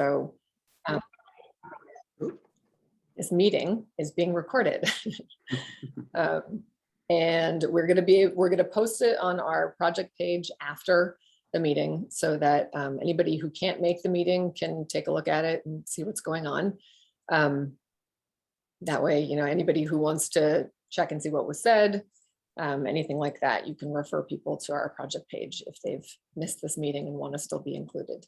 So this meeting is being recorded. And we're going to post it on our project page after the meeting so that anybody who can't make the meeting can take a look at it and see what's going on. That way, you know, anybody who wants to check and see what was said, anything like that, you can refer people to our project page if they've missed this meeting and want to still be included.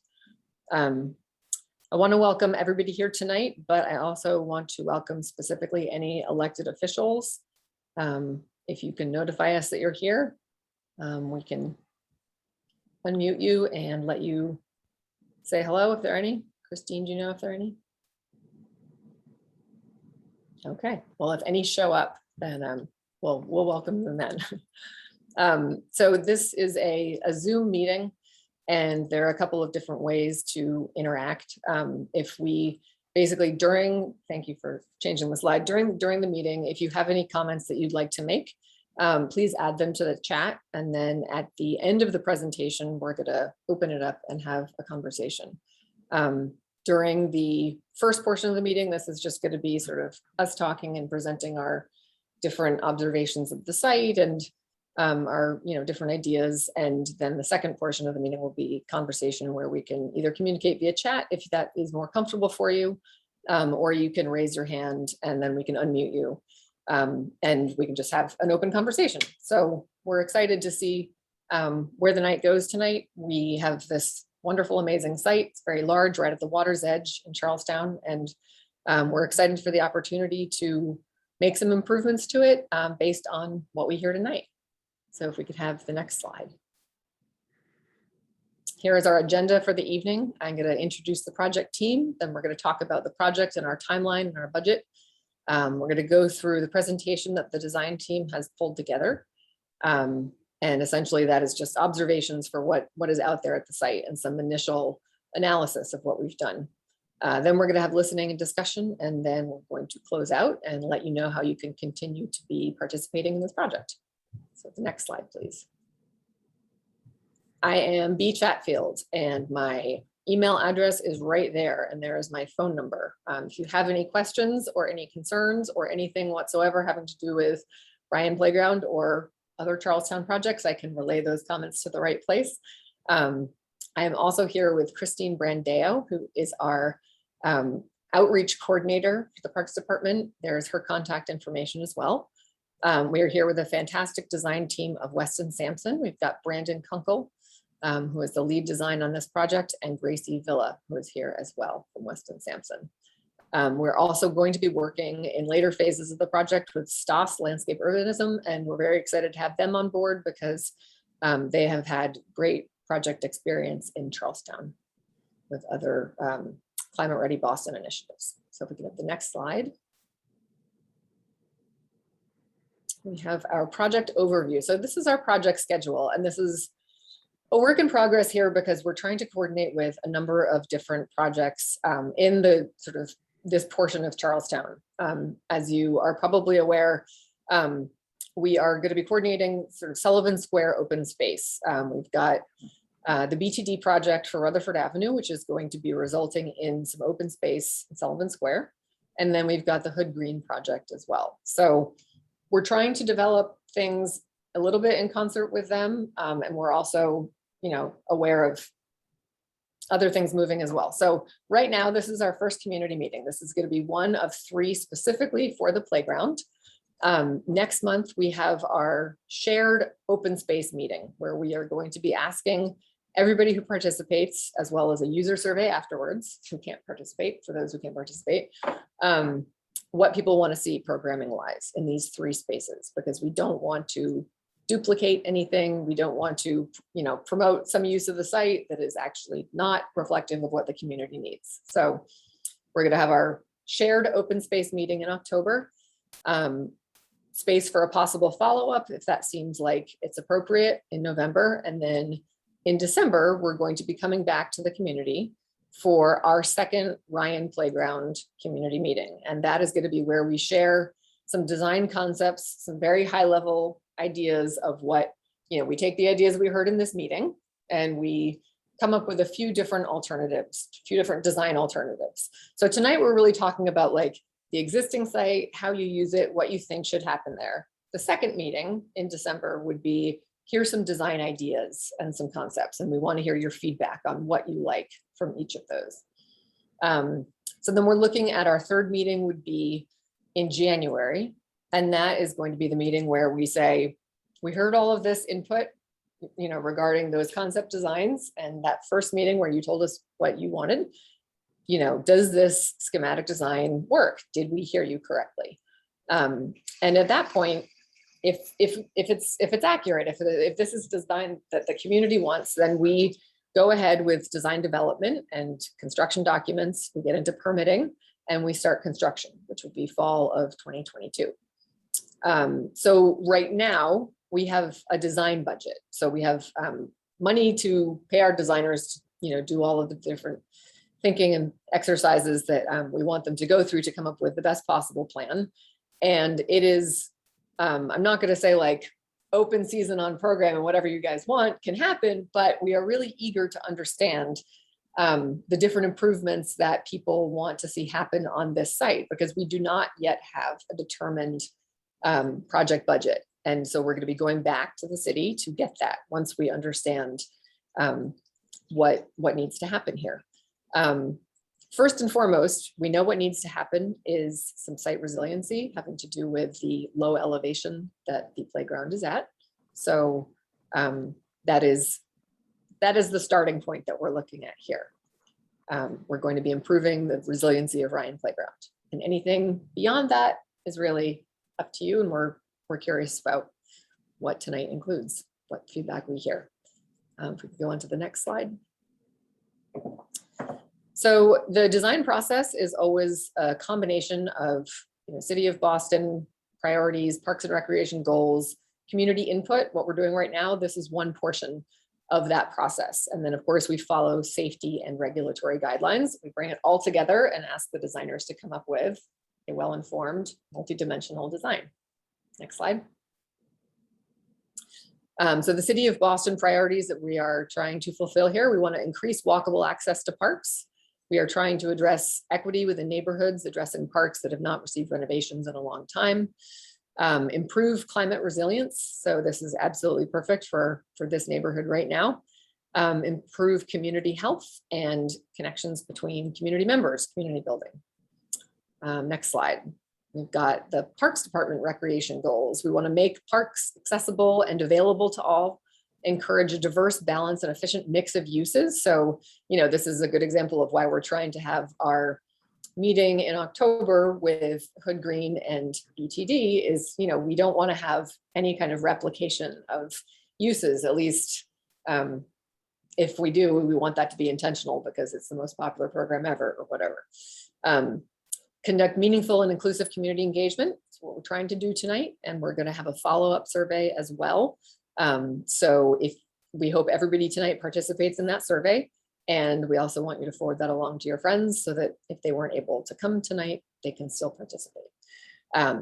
I want to welcome everybody here tonight, but I also want to welcome specifically any elected officials. If you can notify us that you're here, we can unmute you and let you say hello if there are any. Christine, do you know if there are any? Okay, well, if any show up, then we'll welcome them then. So this is a Zoom meeting, and there are a couple of different ways to interact. If we basically thank you for changing the slide, during the meeting, if you have any comments that you'd like to make, please add them to the chat. And then at the end of the presentation, we're gonna open it up and have a conversation. During the first portion of the meeting, this is just gonna be sort of us talking and presenting our different observations of the site and our different ideas. And then the second portion of the meeting will be conversation where we can either communicate via chat if that is more comfortable for you, or you can raise your hand and then we can unmute you, and we can just have an open conversation. So we're excited to see where the night goes tonight. We have this wonderful, amazing site. It's very large, right at the water's edge in Charlestown, and we're excited for the opportunity to make some improvements to it based on what we hear tonight. So if we could have the next slide. Here is our agenda for the evening. I'm going to introduce the project team, then we're going to talk about the project and our timeline and our budget. We're going to go through the presentation that the design team has pulled together. And essentially that is just observations for what is out there at the site and some initial analysis of what we've done. Then we're going to have listening and discussion, and then we're going to close out and let you know how you can continue to be participating in this project. So the next slide, please. I am B. Chatfield, and my email address is right there, and there is my phone number. If you have any questions or any concerns or anything whatsoever having to do with Ryan Playground or other Charlestown projects, I can relay those comments to the right place. I am also here with Christine Brandeo, who is our outreach coordinator for the Parks Department. There's her contact information as well. We are here with a fantastic design team of Weston Sampson. We've got Brandon Kunkel, who is the lead design on this project, and Gracie Villa, who is here as well from Weston Sampson. We're also going to be working in later phases of the project with Stoss Landscape Urbanism, and we're very excited to have them on board because they have had great project experience in Charlestown with other Climate Ready Boston initiatives. So if we can have the next slide. We have our project overview. So this is our project schedule, and this is a work in progress here because we're trying to coordinate with a number of different projects in the sort of this portion of Charlestown. As you are probably aware, we are going to be coordinating sort of Sullivan Square open space. We've got the BTD project for Rutherford Avenue, which is going to be resulting in some open space in Sullivan Square. And then we've got the Hood Green project as well. So we're trying to develop things a little bit in concert with them. And we're also, aware of other things moving as well. So right now, this is our first community meeting. This is going to be one of 3 specifically for the playground. Next month, we have our shared open space meeting where we are going to be asking everybody who participates, as well as a user survey afterwards, who can't participate, for those who can't participate, what people want to see programming wise in these 3 spaces, because we don't want to duplicate anything. We don't want to, promote some use of the site that is actually not reflective of what the community needs. So we're going to have our shared open space meeting in October. Space for a possible follow-up if that seems like it's appropriate in November. And then in December, we're going to be coming back to the community for our second Ryan Playground community meeting. And that is going to be where we share some design concepts, some very high level ideas of what, we take the ideas we heard in this meeting and we come up with a few different alternatives, a few different design alternatives. So tonight we're really talking about like the existing site, how you use it, what you think should happen there. The second meeting in December would be, here's some design ideas and some concepts, and we want to hear your feedback on what you like from each of those. So then we're looking at our third meeting would be in January, and that is going to be the meeting where we say, we heard all of this input, you know, regarding those concept designs, and that first meeting where you told us what you wanted, you know, does this schematic design work? Did we hear you correctly? And at that point, if it's accurate, if this is design that the community wants, then we go ahead with design development and construction documents. We get into permitting and we start construction, which would be fall of 2022. So right now we have a design budget. So we have money to pay our designers to, you know, do all of the different thinking and exercises that we want them to go through to come up with the best possible plan. And it is, I'm not going to say like open season on program and whatever you guys want can happen, but we are really eager to understand the different improvements that people want to see happen on this site, because we do not yet have a determined project budget. And so we're going to be going back to the city to get that once we understand what needs to happen here. First and foremost, we know what needs to happen is some site resiliency having to do with the low elevation that the playground is at. So that is the starting point that we're looking at here. We're going to be improving the resiliency of Ryan Playground, and anything beyond that is really up to you. And we're curious about what tonight includes, what feedback we hear. If we could go on to the next slide. So the design process is always a combination of, you know, City of Boston priorities, Parks and Recreation goals, community input. What we're doing right now, this is one portion of that process. And then of course we follow safety and regulatory guidelines. We bring it all together and ask the designers to come up with a well-informed, multi-dimensional design. Next slide. So the City of Boston priorities that we are trying to fulfill here, we want to increase walkable access to parks. We are trying to address equity within neighborhoods, addressing parks that have not received renovations in a long time. Improve climate resilience. So this is absolutely perfect for this neighborhood right now. Improve community health and connections between community members, community building. Next slide. We've got the Parks Department recreation goals. We want to make parks accessible and available to all, encourage a diverse, balanced, and efficient mix of uses. So, you know, this is a good example of why we're trying to have our meeting in October with Hood Green and BTD is, you know, we don't want to have any kind of replication of uses, at least if we do, we want that to be intentional because it's the most popular program ever or whatever. Conduct meaningful and inclusive community engagement. That's what we're trying to do tonight. And we're going to have a follow-up survey as well. So if we hope everybody tonight participates in that survey, and we also want you to forward that along to your friends so that if they weren't able to come tonight, they can still participate.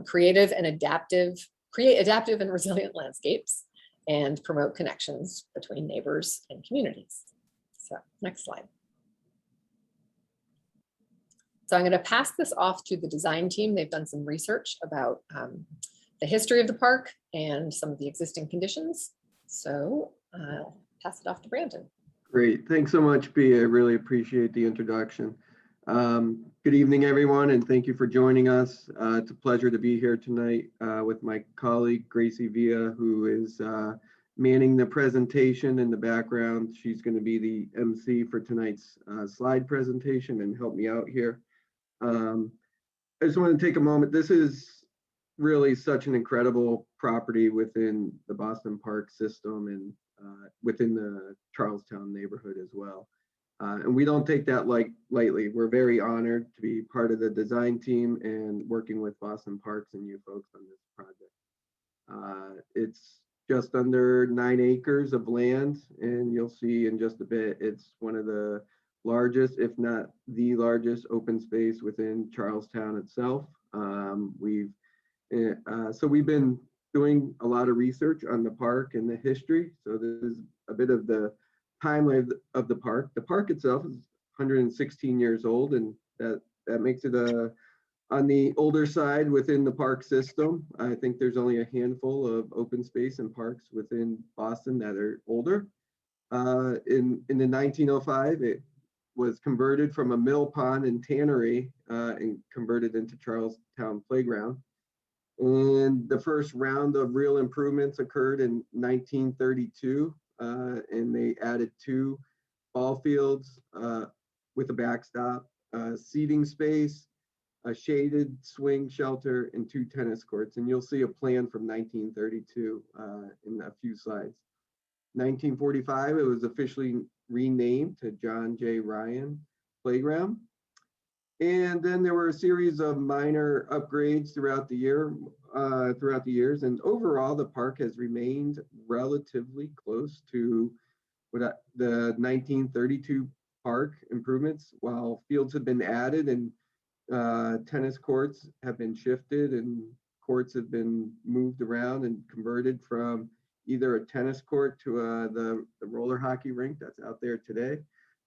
Create adaptive and resilient landscapes and promote connections between neighbors and communities. So next slide. So I'm going to pass this off to the design team. They've done some research about the history of the park and some of the existing conditions. So I'll pass it off to Brandon. Great. Thanks so much, Bea. I really appreciate the introduction. Good evening, everyone, and thank you for joining us. It's a pleasure to be here tonight with my colleague, Gracie Villa, who is manning the presentation in the background. She's going to be the MC for tonight's slide presentation and help me out here. I just want to take a moment. This is really such an incredible property within the Boston Park system and within the Charlestown neighborhood as well. And we don't take that lightly. We're very honored to be part of the design team and working with Boston Parks and you folks on this project. It's just under 9 acres of land, and you'll see in just a bit, it's one of the largest, if not the largest, open space within Charlestown itself. So we've been doing a lot of research on the park and the history. So this is a bit of the timeline of the park. The park itself is 116 years old, and that makes it on the older side within the park system. I think there's only a handful of open space and parks within Boston that are older. In the 1905, it was converted from a mill pond and tannery and converted into Charlestown Playground. And the first round of real improvements occurred in 1932, and they added 2 ball fields with a backstop, seating space, a shaded swing shelter, and 2 tennis courts. And you'll see a plan from 1932 in a few slides. 1945, it was officially renamed to John J. Ryan Playground. And then there were a series of minor upgrades throughout the years. And overall, the park has remained relatively close to the 1932 park improvements, while fields have been added and tennis courts have been shifted and courts have been moved around and converted from either a tennis court to the roller hockey rink that's out there today.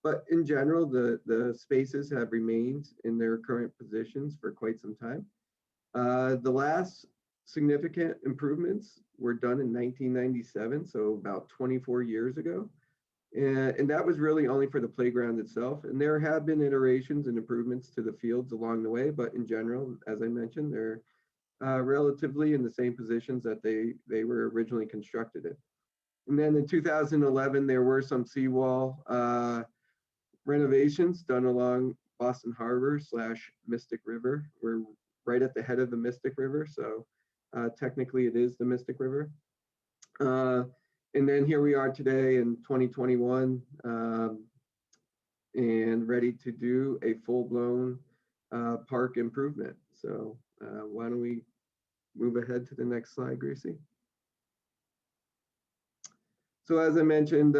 But in general, the spaces have remained in their current positions for quite some time. The last significant improvements were done in 1997, so about 24 years ago. And that was really only for the playground itself. And there have been iterations and improvements to the fields along the way, but in general, as I mentioned, they're relatively in the same positions that they were originally constructed in. And then in 2011, there were some seawall renovations done along Boston Harbor / Mystic River. We're right at the head of the Mystic River, so technically it is the Mystic River. And then here we are today in 2021 and ready to do a full-blown park improvement. So why don't we move ahead to the next slide, Gracie? So as I mentioned,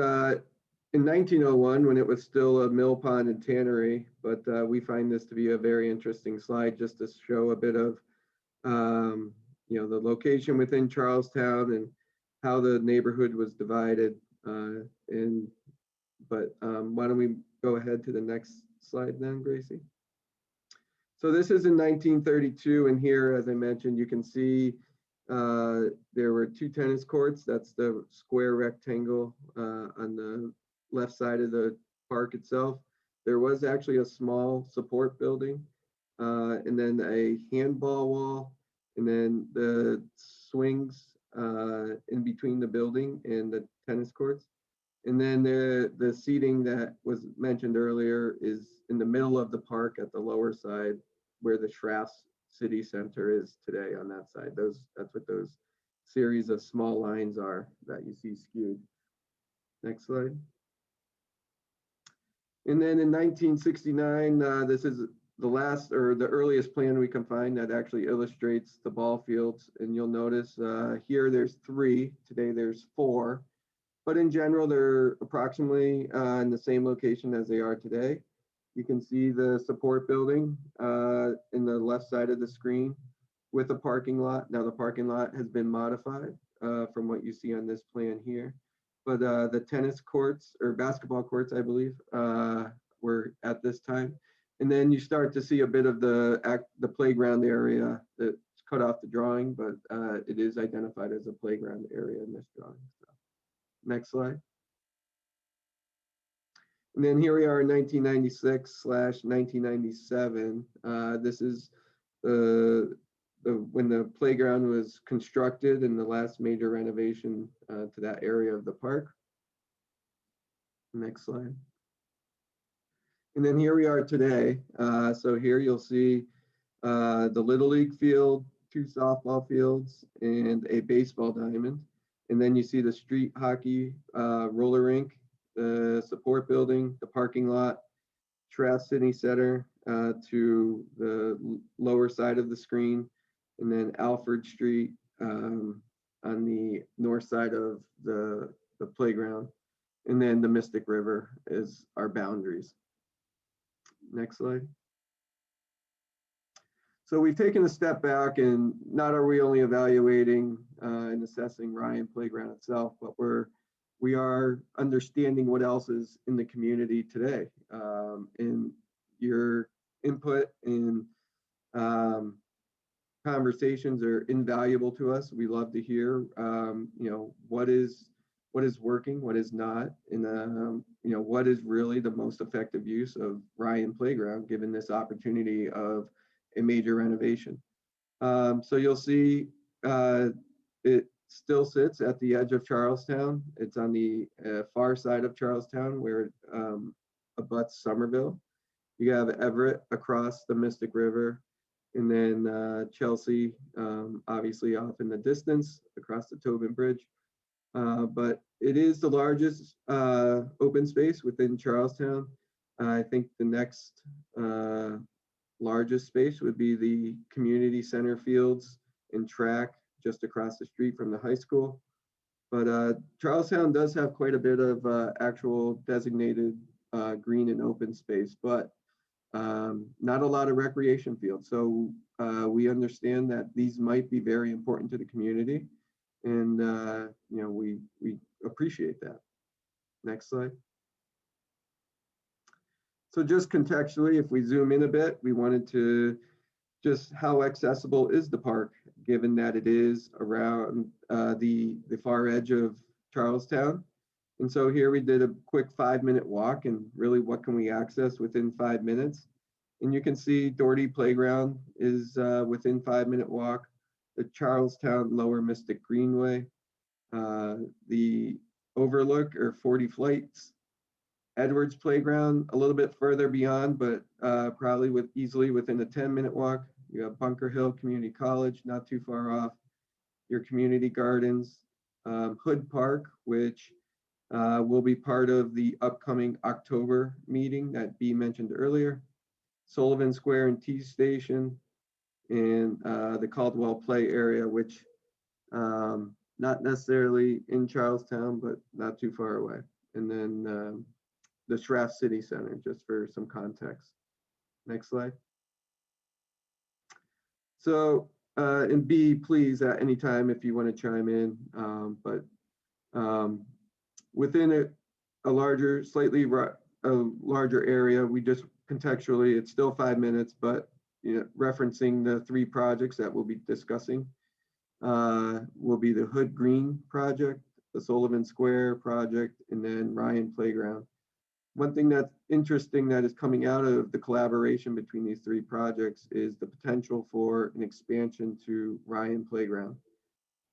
in 1901, when it was still a mill pond and tannery, but we find this to be a very interesting slide just to show a bit of the location within Charlestown and how the neighborhood was divided. Why don't we go ahead to the next slide then, Gracie? So this is in 1932, and here, as I mentioned, you can see there were 2 tennis courts. That's the square rectangle on the left side of the park itself. There was actually a small support building, and then a handball wall, and then the swings in between the building and the tennis courts. And then the seating that was mentioned earlier is in the middle of the park at the lower side, where the Charlestown City Center is today on that side. That's what those series of small lines are that you see skewed. Next slide. And then in 1969, this is the last or the earliest plan we can find that actually illustrates the ball fields. And you'll notice here there's 3. Today there's 4. But in general, they're approximately in the same location as they are today. You can see the support building in the left side of the screen with a parking lot. Now the parking lot has been modified from what you see on this plan here. But the tennis courts or basketball courts, I believe, were at this time. And then you start to see a bit of the playground area that's cut off the drawing, but it is identified as a playground area in this drawing. So, next slide. And then here we are in 1996 / 1997. This is when the playground was constructed and the last major renovation to that area of the park. Next slide. And then here we are today. So here you'll see the Little League field, 2 softball fields, and a baseball diamond. And then you see the street hockey roller rink, the support building, the parking lot, Charlestown City Center to the lower side of the screen, and then Alfred Street on the north side of the playground. And then the Mystic River is our boundaries. Next slide. So we've taken a step back, and not are we only evaluating and assessing Ryan Playground itself, but we're we are understanding what else is in the community today. And your input and conversations are invaluable to us. We love to hear, what is working, what is not, and what is really the most effective use of Ryan Playground, given this opportunity of a major renovation. So you'll see it still sits at the edge of Charlestown. It's on the far side of Charlestown where it abuts Somerville. You have Everett across the Mystic River, and then Chelsea, obviously off in the distance across the Tobin Bridge. But it is the largest open space within Charlestown. I think the next largest space would be the community center fields and track just across the street from the high school. But Charlestown does have quite a bit of actual designated green and open space, but not a lot of recreation fields. So we understand that these might be very important to the community, and we appreciate that. Next slide. So just contextually, if we zoom in a bit, we wanted to just how accessible is the park, given that it is around the far edge of Charlestown. And so here we did a quick 5-minute walk, and really what can we access within 5 minutes? And you can see Doherty Playground is within 5-minute walk, the Charlestown Lower Mystic Greenway, the Overlook or 40 Flights, Edwards Playground a little bit further beyond, but probably easily within a 10-minute walk. You have Bunker Hill Community College, not too far off. Your community gardens, Hood Park, which will be part of the upcoming October meeting that Bea mentioned earlier. Sullivan Square and T Station, and the Caldwell Play area, which not necessarily in Charlestown, but not too far away. And then the Shraff City Center, just for some context. Next slide. So, and Bea, please, at any time if you want to chime in, but within a larger, larger area, we just contextually, it's still 5 minutes, but referencing the 3 projects that we'll be discussing will be the Hood Green project, the Sullivan Square project, and then Ryan Playground. One thing that's interesting that is coming out of the collaboration between these 3 projects is the potential for an expansion to Ryan Playground.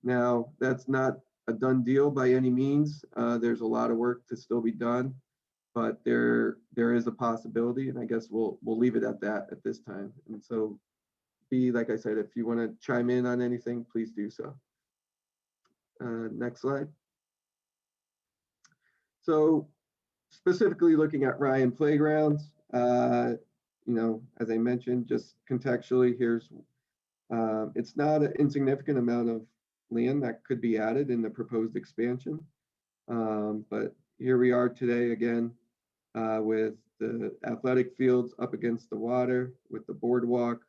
Now, that's not a done deal by any means. There's a lot of work to still be done, but there is a possibility, and I guess we'll leave it at that at this time. And so, Bea, like I said, if you want to chime in on anything, please do so. Next slide. So, specifically looking at Ryan Playgrounds, as I mentioned, just contextually, here's it's not an insignificant amount of land that could be added in the proposed expansion, but here we are today again with the athletic fields up against the water, with the boardwalk,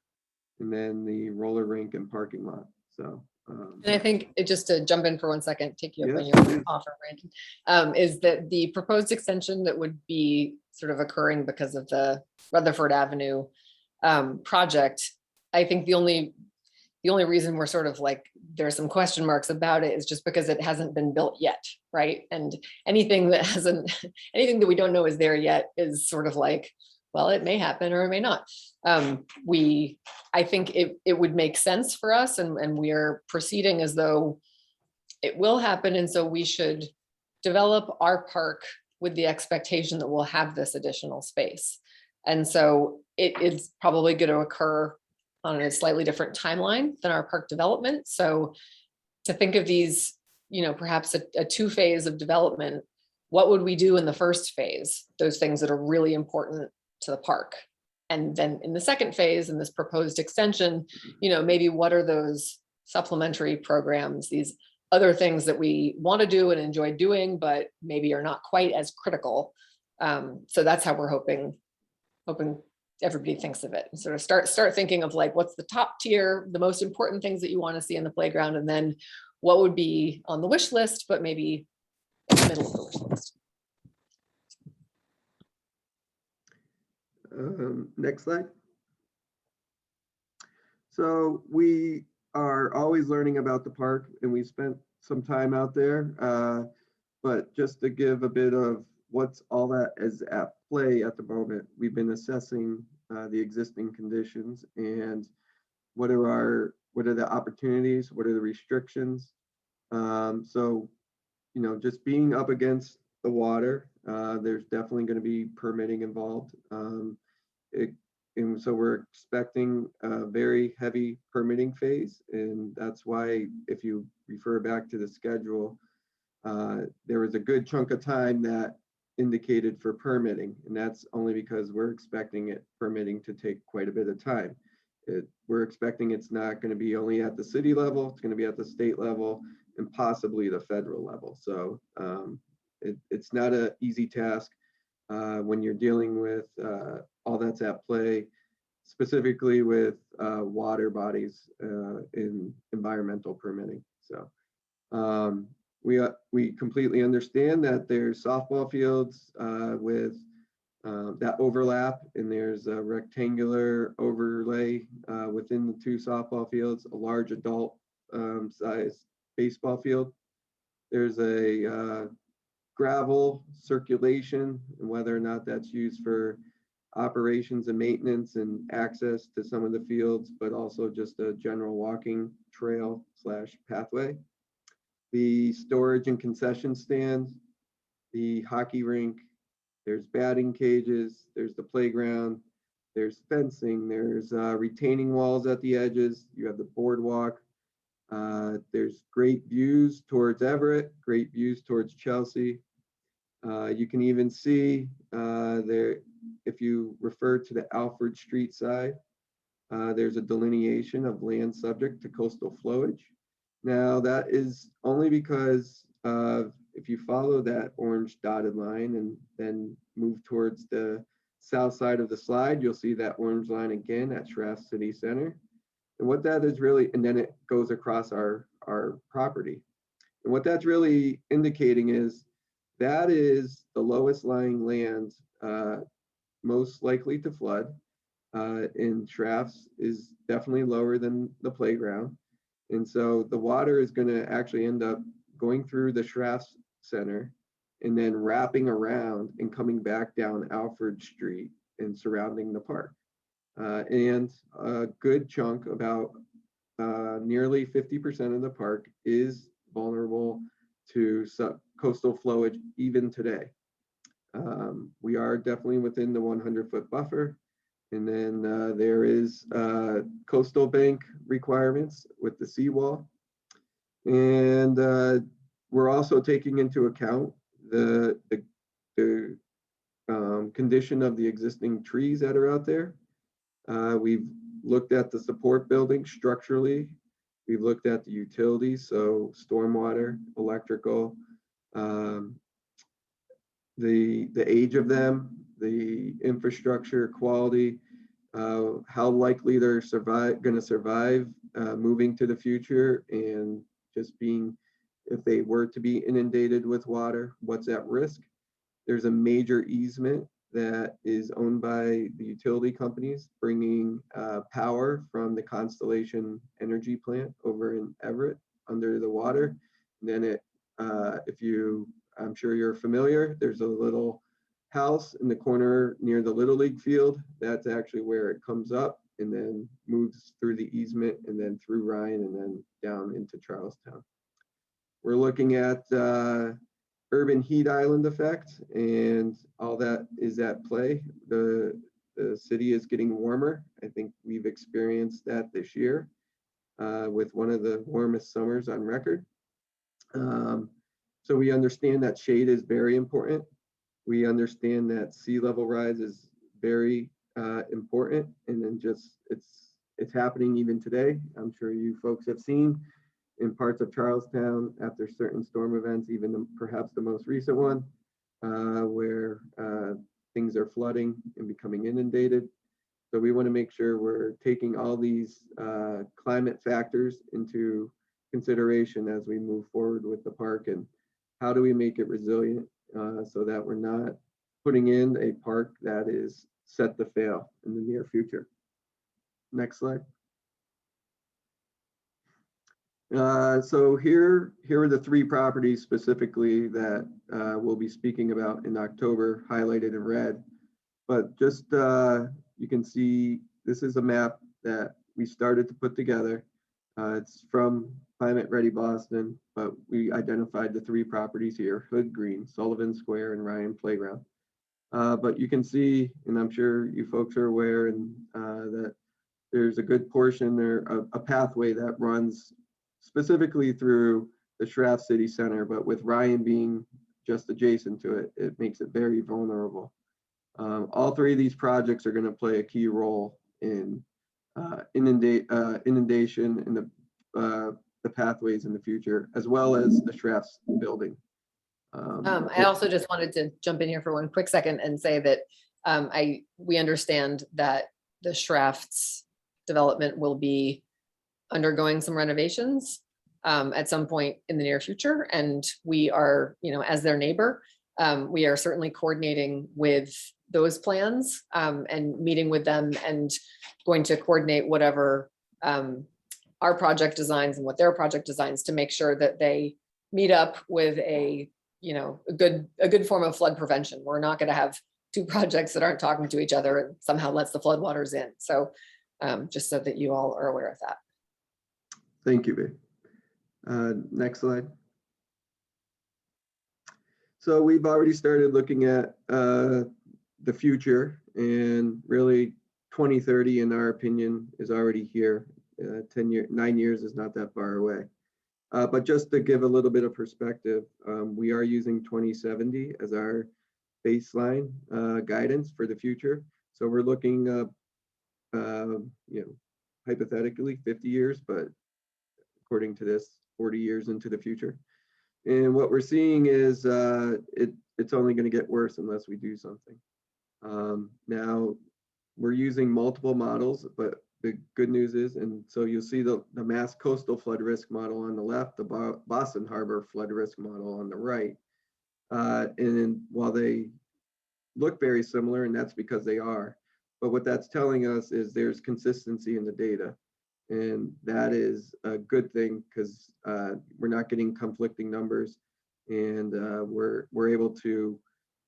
and then the roller rink and parking lot. So. And I think just to jump in for 1 second, take you up on Yes, your offer, Brandon, is that the proposed extension that would be sort of occurring because of the Rutherford Avenue project. I think the only reason we're sort of like, there's some question marks about it is just because it hasn't been built yet, right? And anything that we don't know is there yet is sort of like, well, it may happen or it may not. I think it would make sense for us, and we are proceeding as though it will happen. And so we should develop our park with the expectation that we'll have this additional space. And so it is probably going to occur on a slightly different timeline than our park development. So to think of these, perhaps a 2-phase of development, what would we do in the first phase? Those things that are really important to the park. And then in the second phase, in this proposed extension, maybe what are those supplementary programs, these other things that we want to do and enjoy doing, but maybe are not quite as critical. So that's how we're hoping everybody thinks of it, and sort of start thinking of like, what's the top tier, the most important things that you want to see in the playground, and then what would be on the wish list, but maybe middle of the wish list. Next slide. So we are always learning about the park, and we spent some time out there. But just to give a bit of what's all that is at play at the moment, we've been assessing the existing conditions and what are the opportunities, what are the restrictions. So, you know, just being up against the water, there's definitely going to be permitting involved. And so we're expecting a very heavy permitting phase, and that's why if you refer back to the schedule, there was a good chunk of time that indicated for permitting, and that's only because we're expecting permitting to take quite a bit of time. We're expecting it's not going to be only at the city level, it's going to be at the state level and possibly the federal level. So it's not an easy task when you're dealing with all that's at play, specifically with water bodies in environmental permitting. So we completely understand that there's softball fields with that overlap, and there's a rectangular overlay within the two softball fields, a large adult size baseball field. There's a gravel circulation, and whether or not that's used for operations and maintenance and access to some of the fields, but also just a general walking trail / pathway. The storage and concession stands, the hockey rink, there's batting cages, there's the playground, there's fencing, there's retaining walls at the edges, you have the boardwalk, there's great views towards Everett, great views towards Chelsea. You can even see there, if you refer to the Alfred Street side, there's a delineation of land subject to coastal flowage. Now that is only because if you follow that orange dotted line and then move towards the south side of the slide, you'll see that orange line again at Charlestown City Center. And what that is really, and then it goes across our property. And what that's really indicating is that is the lowest lying land most likely to flood. And Shafts is definitely lower than the playground. And so the water is going to actually end up going through the Shafts Center and then wrapping around and coming back down Alfred Street and surrounding the park. And a good chunk, about nearly 50% of the park is vulnerable to coastal flowage even today. We are definitely within the 100-foot buffer. And then there is coastal bank requirements with the seawall. And we're also taking into account the condition of the existing trees that are out there. We've looked at the support building structurally. We've looked at the utilities, so stormwater, electrical, the age of them, the infrastructure quality, how likely they're going to survive moving to the future, and just being, if they were to be inundated with water, what's at risk. There's a major easement that is owned by the utility companies, bringing power from the Constellation Energy plant over in Everett under the water. And then it, I'm sure you're familiar, there's a little house in the corner near the Little League field. That's actually where it comes up and then moves through the easement and then through Ryan and then down into Charlestown. We're looking at urban heat island effect, and all that is at play. The city is getting warmer. I think we've experienced that this year with one of the warmest summers on record. So we understand that shade is very important. We understand that sea level rise is very important, and then just it's happening even today. I'm sure you folks have seen in parts of Charlestown after certain storm events, even perhaps the most recent one, where things are flooding and becoming inundated. So we want to make sure we're taking all these climate factors into consideration as we move forward with the park. And how do we make it resilient so that we're not putting in a park that is set to fail in the near future. Next slide. So here are the 3 properties specifically that we'll be speaking about in October, highlighted in red. But just you can see this is a map that we started to put together. It's from Climate Ready Boston, but we identified the 3 properties here: Hood Green, Sullivan Square, and Ryan Playground. But you can see, and I'm sure you folks are aware, and that there's a good portion there, a pathway that runs specifically through the Shraff City Center, but with Ryan being just adjacent to it, it makes it very vulnerable. All 3 of these projects are going to play a key role in inundation in the pathways in the future, as well as the Shraff's building. I also just wanted to jump in here for one quick second and say that we understand that the Shraff's development will be undergoing some renovations at some point in the near future. And we are, as their neighbor, we are certainly coordinating with those plans and meeting with them and going to coordinate whatever our project designs and what their project designs to make sure that they meet up with a good form of flood prevention. We're not going to have 2 projects that aren't talking to each other and somehow lets the floodwaters in. So just so that you all are aware of that. Thank you, Bea. Next slide. So we've already started looking at the future, and really 2030, in our opinion, is already here. 9 years is not that far away. But just to give a little bit of perspective, we are using 2070 as our baseline guidance for the future. So we're looking, hypothetically 50 years, but according to this, 40 years into the future. And what we're seeing is it's only going to get worse unless we do something. Now, we're using multiple models, but the good news is, and so you'll see the Mass Coastal Flood Risk Model on the left, the Boston Harbor Flood Risk Model on the right. And while they look very similar, and that's because they are, but what that's telling us is there's consistency in the data. And that is a good thing because we're not getting conflicting numbers, and we're able to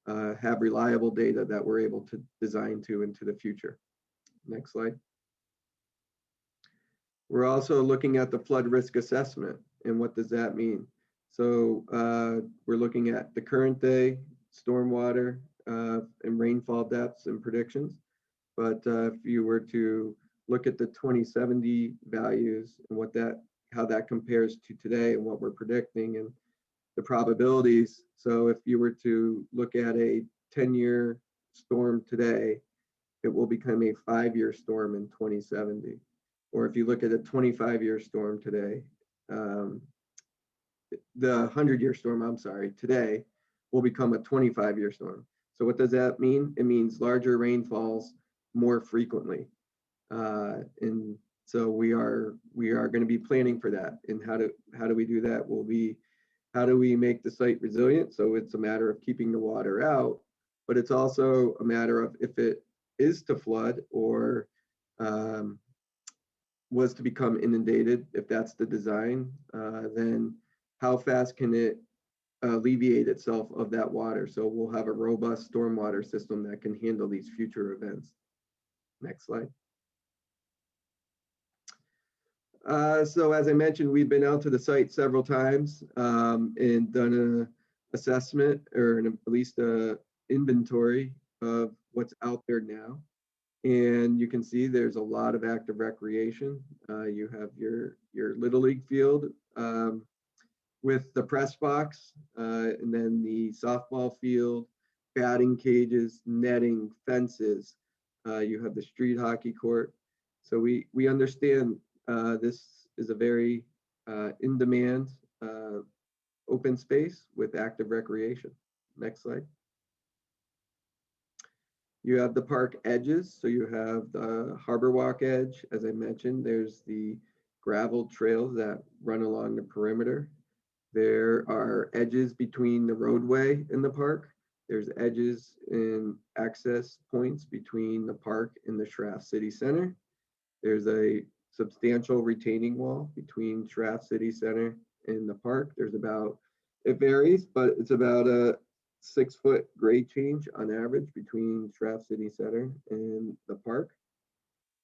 have reliable data that we're able to design to into the future. Next slide. We're also looking at the flood risk assessment, and what does that mean? So we're looking at the current day stormwater and rainfall depths and predictions. But if you were to look at the 2070 values and how that compares to today and what we're predicting and the probabilities. So if you were to look at a 10-year storm today, it will become a 5-year storm in 2070. Or if you look at a 25-year storm today, the 100-year storm, today will become a 25-year storm. So what does that mean? It means larger rainfalls more frequently. And so we are going to be planning for that. And how do we do that? How do we make the site resilient? So it's a matter of keeping the water out, but it's also a matter of if it is to flood or was to become inundated, if that's the design, then how fast can it alleviate itself of that water? So we'll have a robust stormwater system that can handle these future events. Next slide. So as I mentioned, we've been out to the site several times and done an assessment, or at least an inventory of what's out there now. And you can see there's a lot of active recreation. You have your Little League field with the press box, and then the softball field, batting cages, netting, fences. You have the street hockey court. So we understand this is a very in-demand open space with active recreation. Next slide. You have the park edges. So you have the Harbor Walk edge. As I mentioned, there's the gravel trails that run along the perimeter. There are edges between the roadway and the park. There's edges and access points between the park and the Shraff City Center. There's a substantial retaining wall between Shraff City Center and the park. There's about, it varies, but it's about a 6-foot grade change on average between Shraff City Center and the park.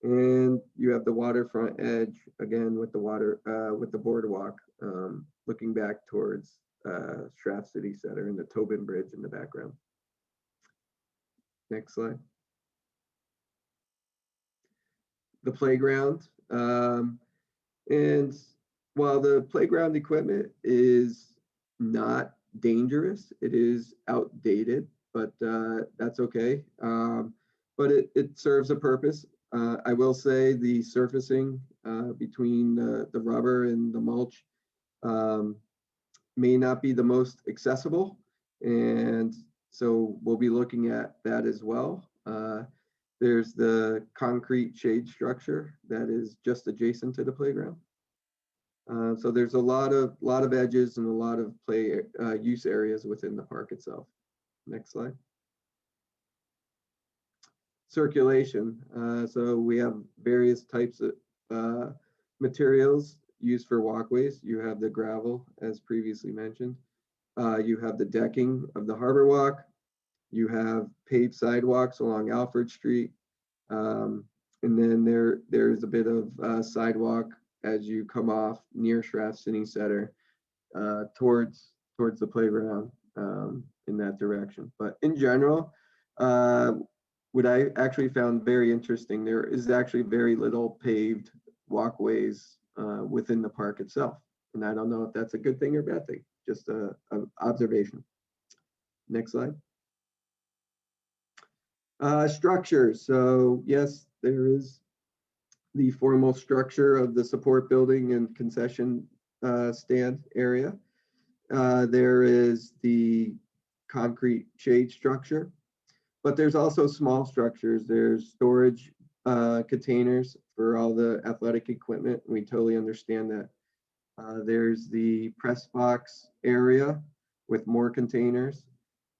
And you have the waterfront edge again with the with the boardwalk looking back towards Shraff City Center and the Tobin Bridge in the background. Next slide. The playground. And while the playground equipment is not dangerous, it is outdated, but that's okay. But it serves a purpose. I will say the surfacing between the rubber and the mulch may not be the most accessible. And so we'll be looking at that as well. There's the concrete shade structure that is just adjacent to the playground. So there's a lot of edges and a lot of play use areas within the park itself. Next slide. Circulation. So we have various types of materials used for walkways. You have the gravel, as previously mentioned. You have the decking of the Harbor Walk. You have paved sidewalks along Alfred Street. And then there's a bit of sidewalk as you come off near Shraff City Center towards the playground in that direction. But in general, what I actually found very interesting, there is actually very little paved walkways within the park itself. And I don't know if that's a good thing or bad thing, just an observation. Next slide. Structures. So yes, there is the formal structure of the support building and concession stand area. There is the concrete shade structure, but there's also small structures. There's storage containers for all the athletic equipment. We totally understand that. There's the press box area with more containers.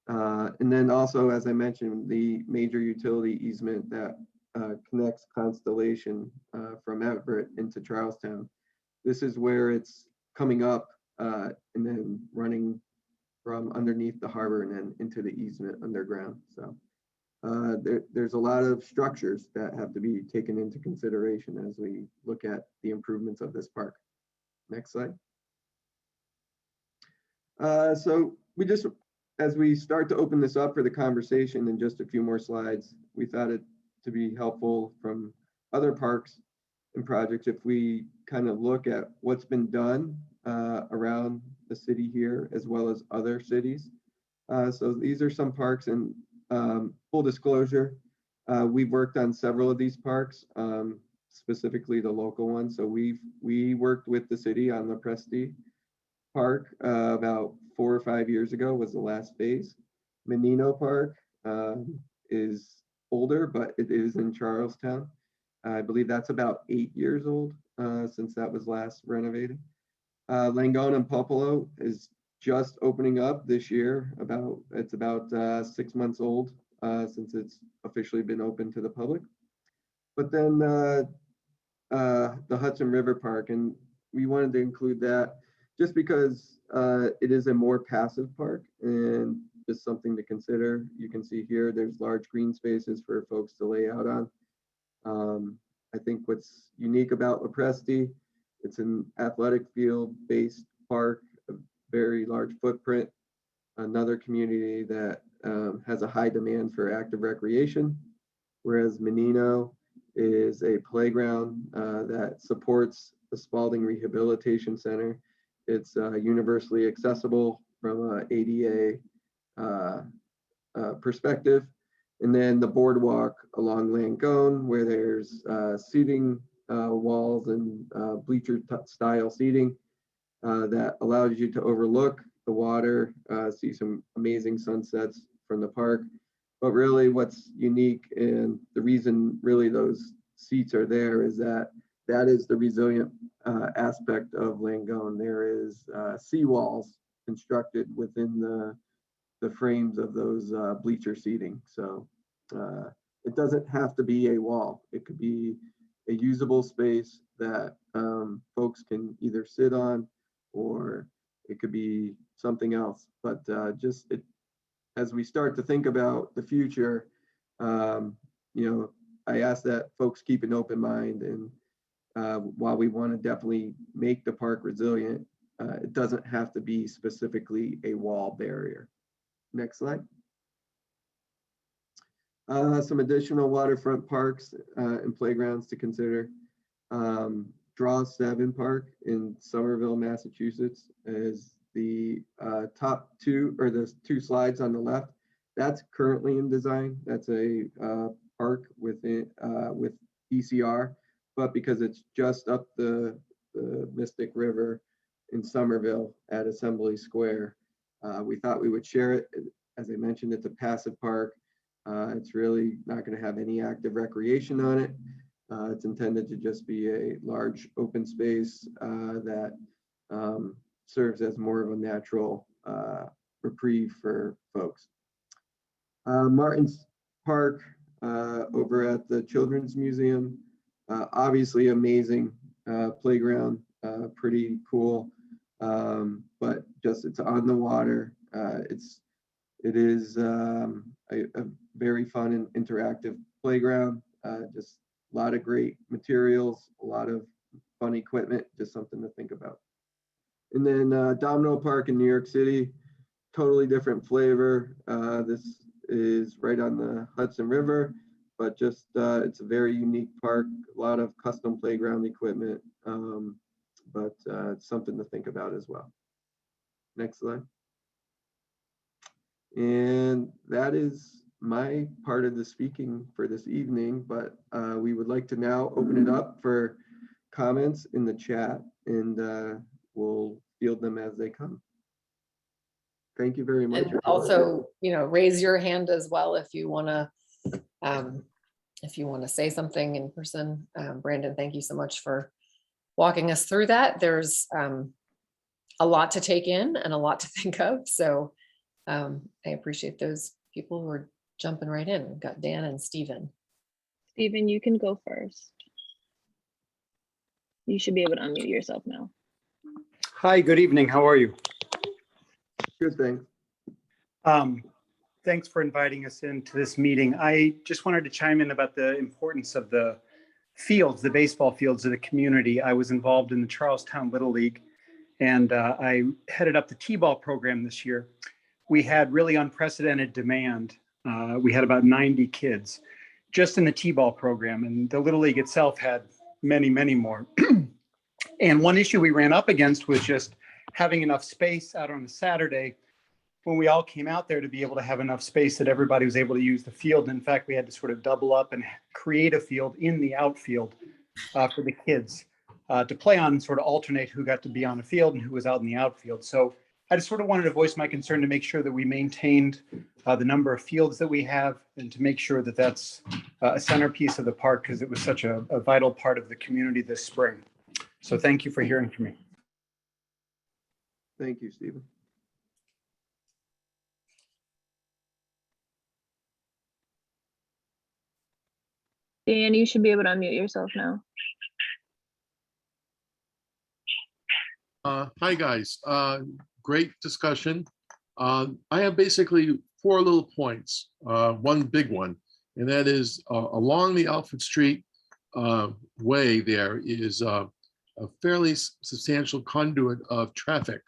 And then also, as I mentioned, the major utility easement that connects Constellation from Everett into Charlestown. This is where it's coming up and then running from underneath the harbor and then into the easement underground. So there's a lot of structures that have to be taken into consideration as we look at the improvements of this park. Next slide. So we just, as we start to open this up for the conversation in just a few more slides, we thought it to be helpful from other parks and projects if we kind of look at what's been done around the city here as well as other cities. So these are some parks, and full disclosure, we've worked on several of these parks, specifically the local ones. So we worked with the city on the Presti Park about 4 or 5 years ago was the last phase. Menino Park is older, but it is in Charlestown. I believe that's about 8 years old since that was last renovated. Langone and Popolo is just opening up this year. It's about 6 months old since it's officially been open to the public. But then the Hudson River Park, and we wanted to include that just because it is a more passive park and just something to consider. You can see here, there's large green spaces for folks to lay out on. I think what's unique about Lopresti, it's an athletic field-based park, a very large footprint, another community that has a high demand for active recreation, whereas Menino is a playground that supports the Spalding Rehabilitation Center. It's universally accessible from an ADA perspective. And then the boardwalk along Langone, where there's seating walls and bleacher style seating that allows you to overlook the water, see some amazing sunsets from the park. But really what's unique and the reason really those seats are there is that that is the resilient aspect of Langone. There is seawalls constructed within the frames of those bleacher seating. So it doesn't have to be a wall. It could be a usable space that folks can either sit on, or it could be something else. But as we start to think about the future, I ask that folks keep an open mind. And while we want to definitely make the park resilient, it doesn't have to be specifically a wall barrier. Next slide. Some additional waterfront parks and playgrounds to consider. Draw 7 Park in Somerville, Massachusetts is the top 2, or the 2 slides on the left. That's currently in design. That's a park with ECR, but because it's just up the Mystic River in Somerville at Assembly Square, we thought we would share it. As I mentioned, it's a passive park. It's really not going to have any active recreation on it. It's intended to just be a large open space that serves as more of a natural reprieve for folks. Martin's Park over at the Children's Museum, obviously amazing playground, pretty cool, but just it's on the water. It is a very fun and interactive playground. Just a lot of great materials, a lot of fun equipment, just something to think about. And then Domino Park in New York City, totally different flavor. This is right on the Hudson River, but just it's a very unique park, a lot of custom playground equipment, but it's something to think about as well. Next slide. And that is my part of the speaking for this evening, but we would like to now open it up for comments in the chat, and we'll field them as they come. Thank you very much. And also, raise your hand as well if you want to say something in person. Brandon, thank you so much for walking us through that. There's a lot to take in and a lot to think of. So I appreciate those people who are jumping right in. We've got Dan and Stephen. Stephen, you can go first. You should be able to unmute yourself now. Hi, good evening. How are you? Good, thanks. Thanks for inviting us into this meeting. I just wanted to chime in about the importance of the fields, the baseball fields of the community. I was involved in the Charlestown Little League, and I headed up the T-ball program this year. We had really unprecedented demand. We had about 90 kids just in the T-ball program, and the Little League itself had many, many more. And one issue we ran up against was just having enough space out on a Saturday when we all came out there to be able to have enough space that everybody was able to use the field. In fact, we had to sort of double up and create a field in the outfield for the kids to play on and sort of alternate who got to be on the field and who was out in the outfield. So I just sort of wanted to voice my concern to make sure that we maintained the number of fields that we have, and to make sure that that's a centerpiece of the park, because it was such a vital part of the community this spring. So thank you for hearing from me. Thank you, Stephen. Dan, you should be able to unmute yourself now. Hi, guys. Great discussion. I have basically 4 little points, one big one, and that is along the Alfred Street way there is a fairly substantial conduit of traffic,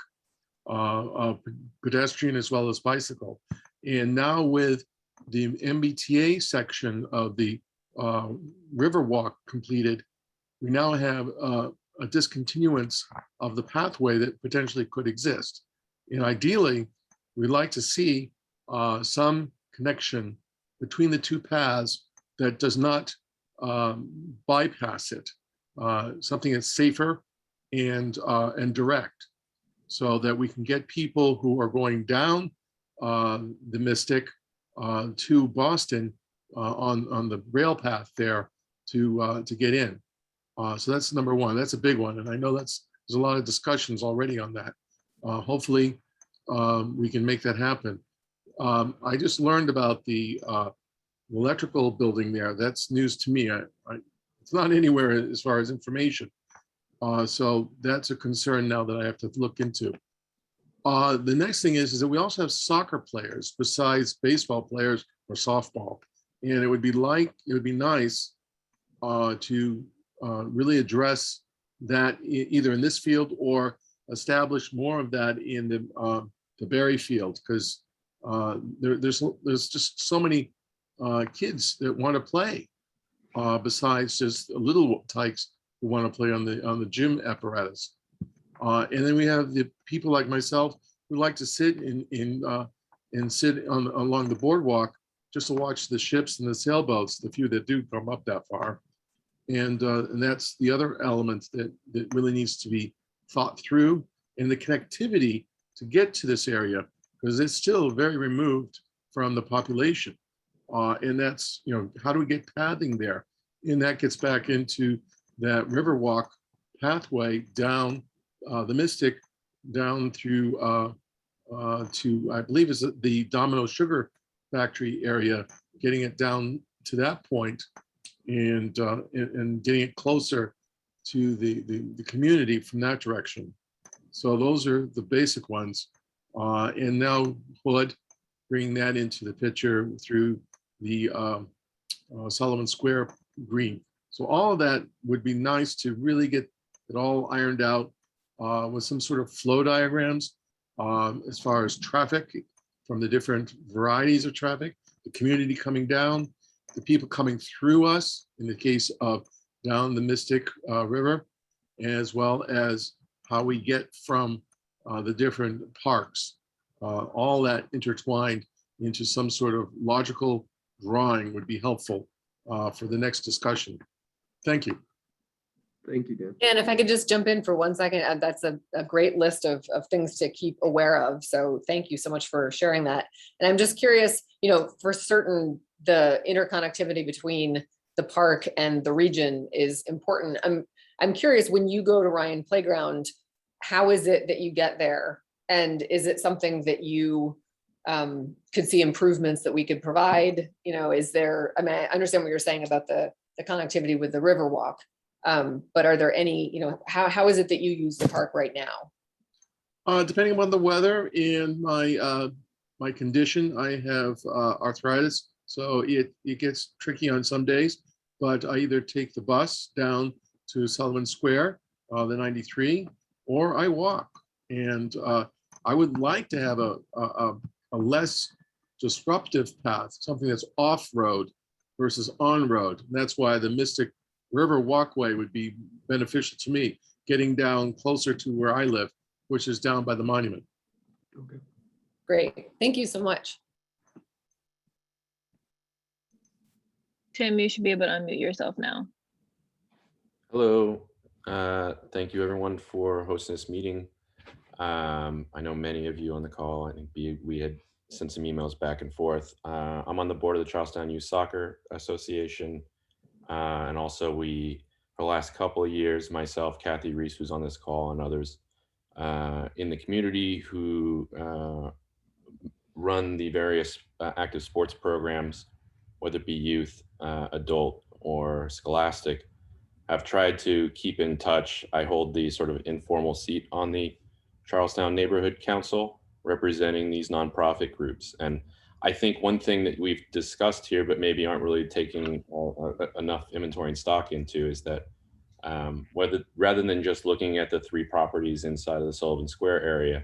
pedestrian as well as bicycle. And now with the MBTA section of the Riverwalk completed, we now have a discontinuance of the pathway that potentially could exist. And ideally, we'd like to see some connection between the 2 paths that does not bypass it, something that's safer and direct, so that we can get people who are going down the Mystic to Boston on the rail path there to get in. So that's number one. That's a big one. And I know there's a lot of discussions already on that. Hopefully we can make that happen. I just learned about the electrical building there. That's news to me. It's not anywhere as far as information. So that's a concern now that I have to look into. The next thing is that we also have soccer players besides baseball players or softball. And it would be nice to really address that either in this field or establish more of that in the Berry field, because there's just so many kids that want to play besides just little tykes who want to play on the gym apparatus. And then we have the people like myself who like to sit and sit along the boardwalk just to watch the ships and the sailboats, the few that do come up that far. And that's the other element that really needs to be thought through, and the connectivity to get to this area, because it's still very removed from the population. And that's, how do we get pathing there? And that gets back into that Riverwalk pathway down the Mystic, down through to, I believe is the Domino Sugar Factory area, getting it down to that point and getting it closer to the community from that direction. So those are the basic ones. And now Hood, bringing that into the picture through the Sullivan Square Green. So all of that would be nice to really get it all ironed out with some sort of flow diagrams as far as traffic from the different varieties of traffic, the community coming down, the people coming through us, in the case of down the Mystic River, as well as how we get from the different parks, all that intertwined into some sort of logical drawing would be helpful for the next discussion. Thank you. Thank you, Dan. And if I could just jump in for 1 second, that's a great list of things to keep aware of. So thank you so much for sharing that. And I'm just curious, for certain, the interconnectivity between the park and the region is important. I'm curious, when you go to Ryan Playground, how is it that you get there? And is it something that you could see improvements that we could provide? Is there, I understand what you're saying about the connectivity with the Riverwalk. But are there any, how is it that you use the park right now? Depending on the weather and my condition, I have arthritis, so it gets tricky on some days. But I either take the bus down to Sullivan Square, the 93, or I walk. And I would like to have a less disruptive path, something that's off-road versus on-road. And that's why the Mystic River Walkway would be beneficial to me, getting down closer to where I live, which is down by the monument. Okay. Great, thank you so much. Tim, you should be able to unmute yourself now. Hello. Thank you everyone for hosting this meeting. I know many of you on the call. I think we had sent some emails back and forth. I'm on the board of the Charlestown Youth Soccer Association. And also for the last couple of years, myself, Kathy Reese, who's on this call, and others in the community who run the various active sports programs, whether it be youth, adult, or scholastic, have tried to keep in touch. I hold the sort of informal seat on the Charlestown Neighborhood Council, representing these nonprofit groups. And I think one thing that we've discussed here, but maybe aren't really taking enough inventory and stock into, is that rather than just looking at the 3 properties inside of the Sullivan Square area,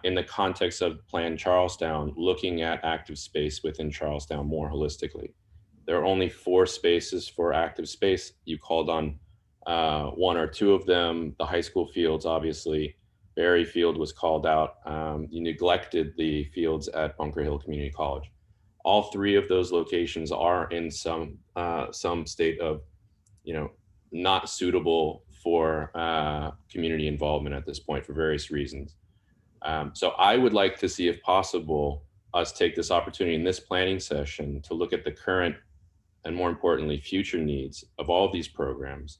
in the context of Plan Charlestown, looking at active space within Charlestown more holistically. There are only 4 spaces for active space. You called on 1 or 2 of them, the high school fields, obviously. Berry Field was called out. You neglected the fields at Bunker Hill Community College. All 3 of those locations are in some state of, not suitable for community involvement at this point for various reasons. So I would like to see, if possible, us take this opportunity in this planning session to look at the current and, more importantly, future needs of all of these programs,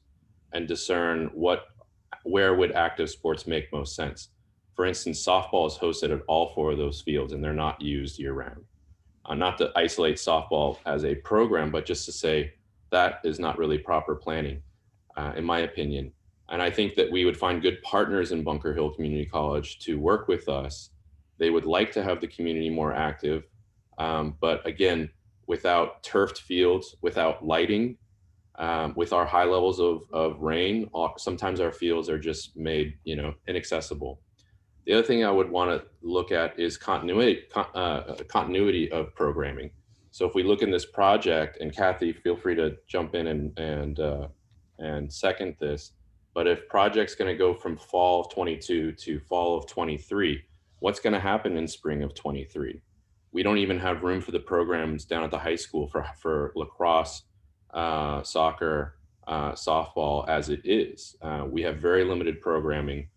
and discern where would active sports make most sense. For instance, softball is hosted at all 4 of those fields, and they're not used year round. Not to isolate softball as a program, but just to say that is not really proper planning, in my opinion. And I think that we would find good partners in Bunker Hill Community College to work with us. They would like to have the community more active, but again, without turfed fields, without lighting, with our high levels of rain, sometimes our fields are just made, inaccessible. The other thing I would want to look at is continuity of programming. So if we look in this project, and Kathy, feel free to jump in and second this, but if project's going to go from fall of 22 to fall of 23, what's going to happen in spring of 23? We don't even have room for the programs down at the high school for lacrosse, soccer, softball as it is. We have very limited programming.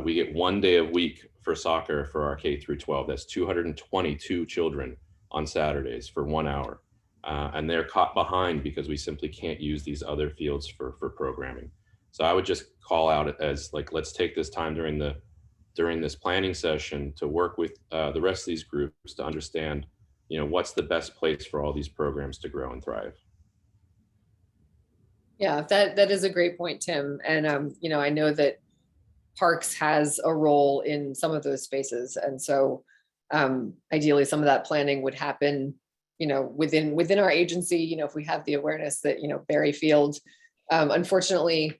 We get 1 day a week for soccer for our K through 12. That's 222 children on Saturdays for 1 hour. And they're caught behind because we simply can't use these other fields for programming. So I would just call out as like, let's take this time during this planning session to work with the rest of these groups to understand, what's the best place for all these programs to grow and thrive. Yeah, that is a great point, Tim. And, I know that Parks has a role in some of those spaces. And so ideally some of that planning would happen, within our agency, if we have the awareness that, Berry Field, unfortunately,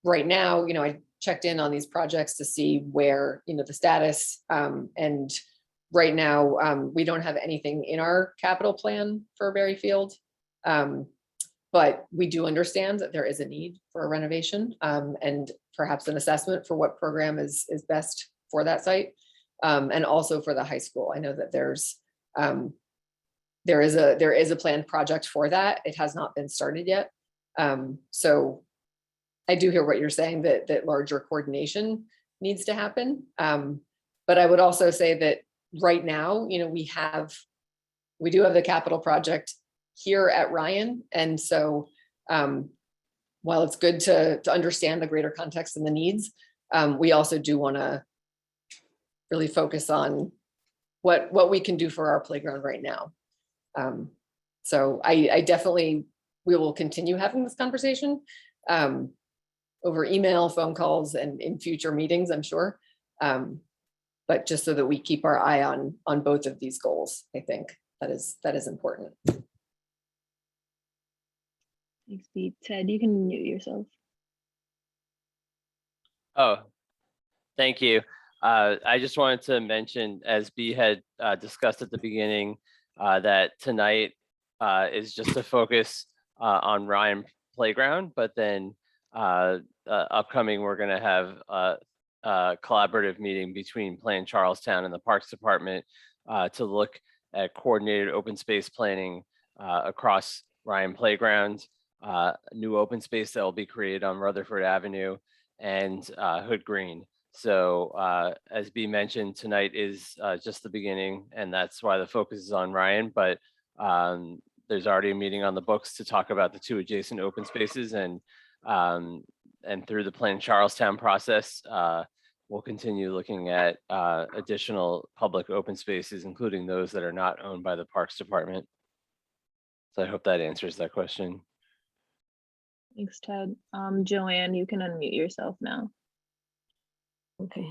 right now, I checked in on these projects to see where, the status, and right now we don't have anything in our capital plan for Berry Field. But we do understand that there is a need for a renovation, and perhaps an assessment for what program is best for that site, and also for the high school. I know that there is a planned project for that. It has not been started yet. So I do hear what you're saying, that larger coordination needs to happen. But I would also say that right now, we do have the capital project here at Ryan. And so while it's good to understand the greater context and the needs, we also do want to really focus on what we can do for our playground right now. So I definitely, we will continue having this conversation over email, phone calls, and in future meetings, I'm sure. But just so that we keep our eye on both of these goals, I think that is important. Thanks, Pete. Ted, you can mute yourself. Oh, thank you. I just wanted to mention, as B had discussed at the beginning, that tonight is just to focus on Ryan Playground, but then upcoming, we're going to have a collaborative meeting between Plan Charlestown and the Parks Department to look at coordinated open space planning across Ryan Playground, new open space that will be created on Rutherford Avenue and Hood Green. So as B mentioned, tonight is just the beginning, and that's why the focus is on Ryan, but there's already a meeting on the books to talk about the 2 adjacent open spaces, and through the Plan Charlestown process, we'll continue looking at additional public open spaces, including those that are not owned by the Parks Department. So I hope that answers that question. Thanks, Ted. Joanne, you can unmute yourself now. Okay.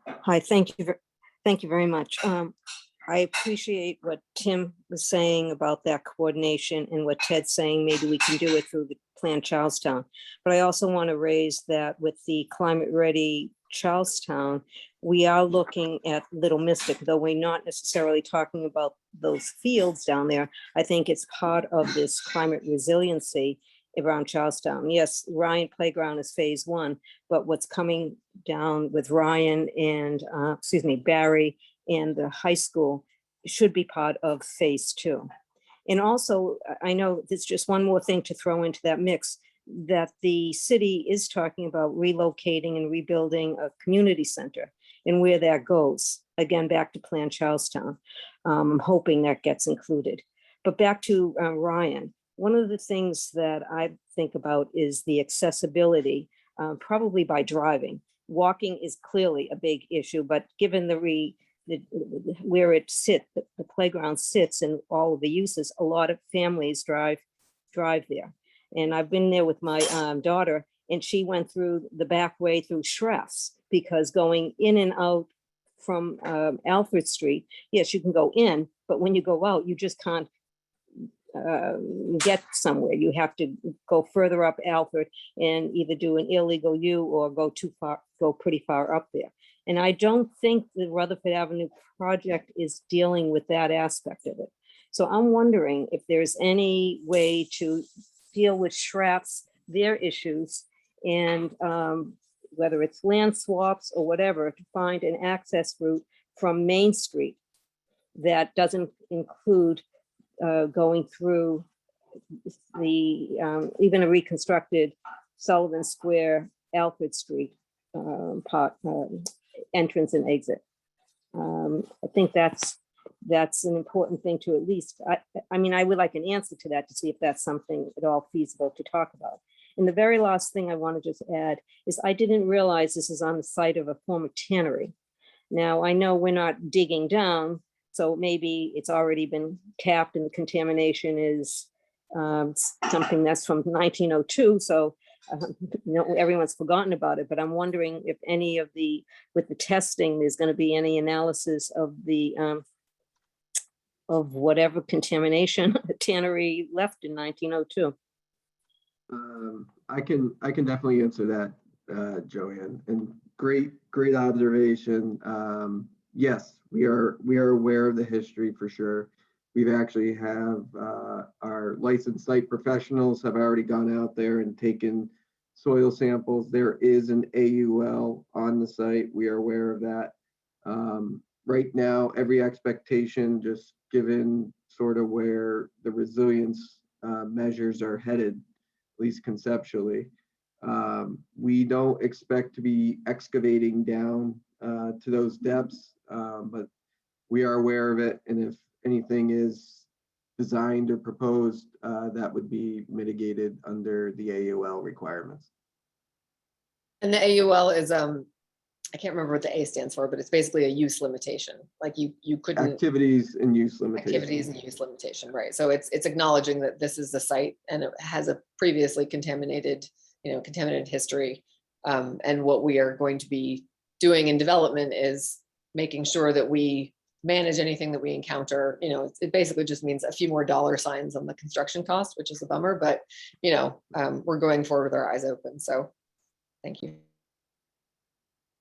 Hi, thank you very much. I appreciate what Tim was saying about that coordination and what Ted's saying, maybe we can do it through the Plan Charlestown. But I also want to raise that with the Climate Ready Charlestown, we are looking at Little Mystic, though we're not necessarily talking about those fields down there. I think it's part of this climate resiliency around Charlestown. Yes, Ryan Playground is phase 1, but what's coming down with Ryan and, Barry and the high school should be part of phase 2. And also, I know there's just one more thing to throw into that mix, that the city is talking about relocating and rebuilding a community center, and where that goes, again, back to Plan Charlestown. I'm hoping that gets included. But back to Ryan, one of the things that I think about is the accessibility, probably by driving. Walking is clearly a big issue, but given where it sits, the playground sits and all of the uses, a lot of families drive there. And I've been there with my daughter, and she went through the back way through Shreffs, because going in and out from Alfred Street, yes, you can go in, but when you go out, you just can't get somewhere. You have to go further up Alfred and either do an illegal U or go pretty far up there. And I don't think the Rutherford Avenue project is dealing with that aspect of it. So I'm wondering if there's any way to deal with Shreffs, their issues, and whether it's land swaps or whatever, to find an access route from Main Street that doesn't include going through the even a reconstructed Sullivan Square, Alfred Street entrance and exit. I think that's an important thing to at least, I mean, I would like an answer to that to see if that's something at all feasible to talk about. And the very last thing I want to just add is I didn't realize this is on the site of a former tannery. Now, I know we're not digging down, so maybe it's already been tapped and the contamination is something that's from 1902. So everyone's forgotten about it, but I'm wondering if any of with the testing, there's going to be any analysis of of whatever contamination the tannery left in 1902. I can definitely answer that, Joanne, and great observation. Yes, we are aware of the history for sure. We've actually have our licensed site professionals have already gone out there and taken soil samples. There is an AUL on the site. We are aware of that. Right now, every expectation, just given sort of where the resilience measures are headed, at least conceptually, we don't expect to be excavating down to those depths, but we are aware of it. And if anything is designed or proposed, that would be mitigated under the AUL requirements. And the AUL is, I can't remember what the A stands for, but it's basically a use limitation. Like you couldn't. Activities and use limitation. Activities and use limitation, right? So it's acknowledging that this is the site and it has a previously contaminated history. And what we are going to be doing in development is making sure that we manage anything that we encounter. It basically just means a few more dollar signs on the construction cost, which is a bummer, but we're going forward with our eyes open. So thank you.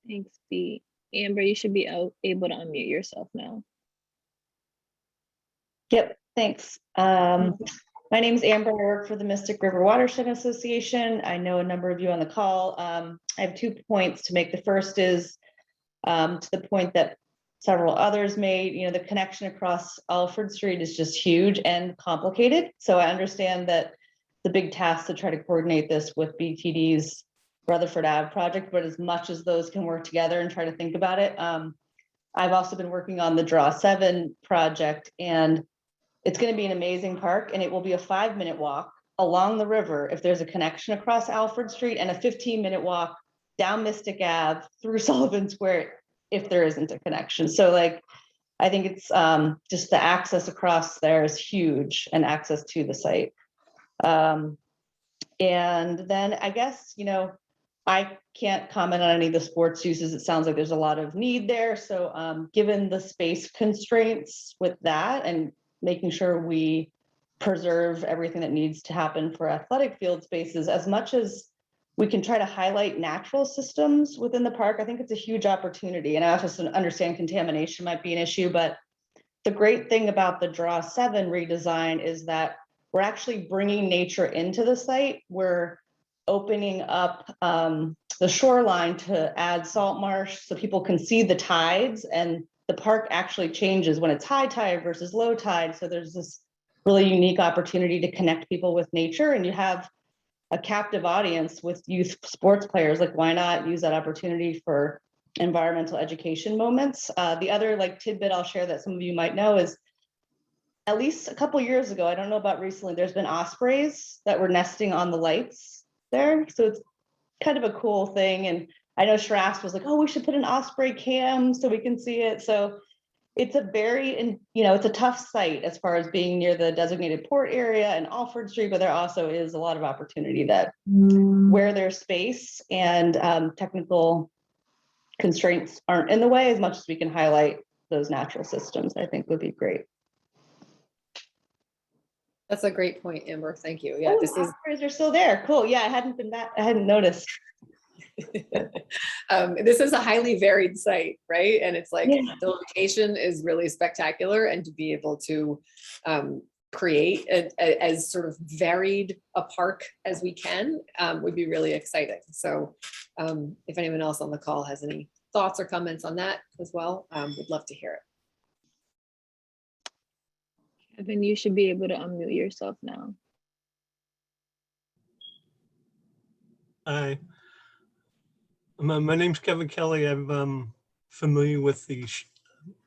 Thanks, B. Amber, you should be able to unmute yourself now. Yep, thanks. My name is Amber. I work for the Mystic River Watershed Association. I know a number of you on the call. I have 2 points to make. The first is to the point that several others made. The connection across Alfred Street is just huge and complicated. So I understand that the big task to try to coordinate this with BTD's Rutherford Ave project, but as much as those can work together and try to think about it. I've also been working on the Draw 7 project, and it's going to be an amazing park, and it will be a 5-minute walk along the river if there's a connection across Alfred Street, and a 15-minute walk down Mystic Ave through Sullivan Square if there isn't a connection. So I think it's just the access across there is huge, and access to the site. And then I guess, I can't comment on any of the sports uses. It sounds like there's a lot of need there. So given the space constraints with that and making sure we preserve everything that needs to happen for athletic field spaces, as much as we can try to highlight natural systems within the park, I think it's a huge opportunity. And I also understand contamination might be an issue, but the great thing about the Draw 7 redesign is that we're actually bringing nature into the site. We're opening up the shoreline to add salt marsh so people can see the tides, and the park actually changes when it's high tide versus low tide. So there's this really unique opportunity to connect people with nature, and you have a captive audience with youth sports players. Why not use that opportunity for environmental education moments? The other tidbit I'll share that some of you might know is at least a couple years ago, I don't know about recently, there's been ospreys that were nesting on the lights there. So it's kind of a cool thing. And I know Shrast was like, oh, we should put an osprey cam so we can see it. So it's a very, and it's a tough site as far as being near the designated port area and Alford Street, but there also is a lot of opportunity that where there's space and technical constraints aren't in the way, as much as we can highlight those natural systems, I think would be great. That's a great point, Amber. Thank you. Yeah, Oh, this is ospreys are still there. Cool. Yeah, I hadn't noticed. this is a highly varied site, right? And it's like Yeah. the location is really spectacular, and to be able to create as sort of varied a park as we can would be really exciting. So if anyone else on the call has any thoughts or comments on that as well, we'd love to hear it. Kevin, you should be able to unmute yourself now. Hi, my name's Kevin Kelly. I'm familiar with the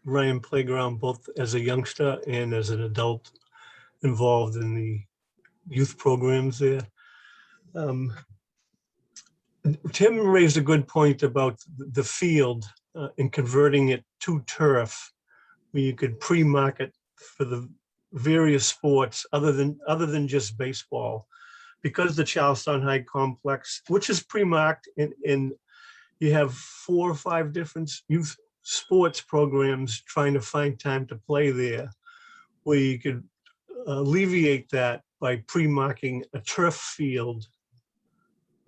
Ryan Playground both as a youngster and as an adult involved in the youth programs there. Tim raised a good point about the field and converting it to turf, where you could pre-market for the various sports other than just baseball, because the Charlestown High Complex, which is pre-marked, and you have 4 or 5 different youth sports programs trying to find time to play there, where you could alleviate that by pre-marking a turf field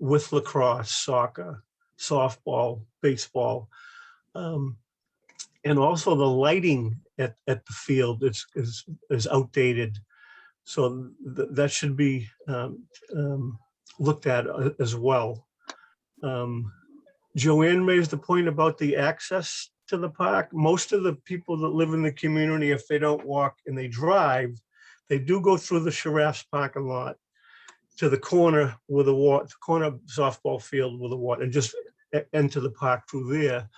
with lacrosse, soccer, softball, baseball, and also the lighting at the field is outdated. So that should be looked at as well. Joanne raised the point about the access to the park. Most of the people that live in the community, if they don't walk and they drive, they do go through the Sheriff's parking lot to the corner with the corner softball field with the water, and just enter the park through there.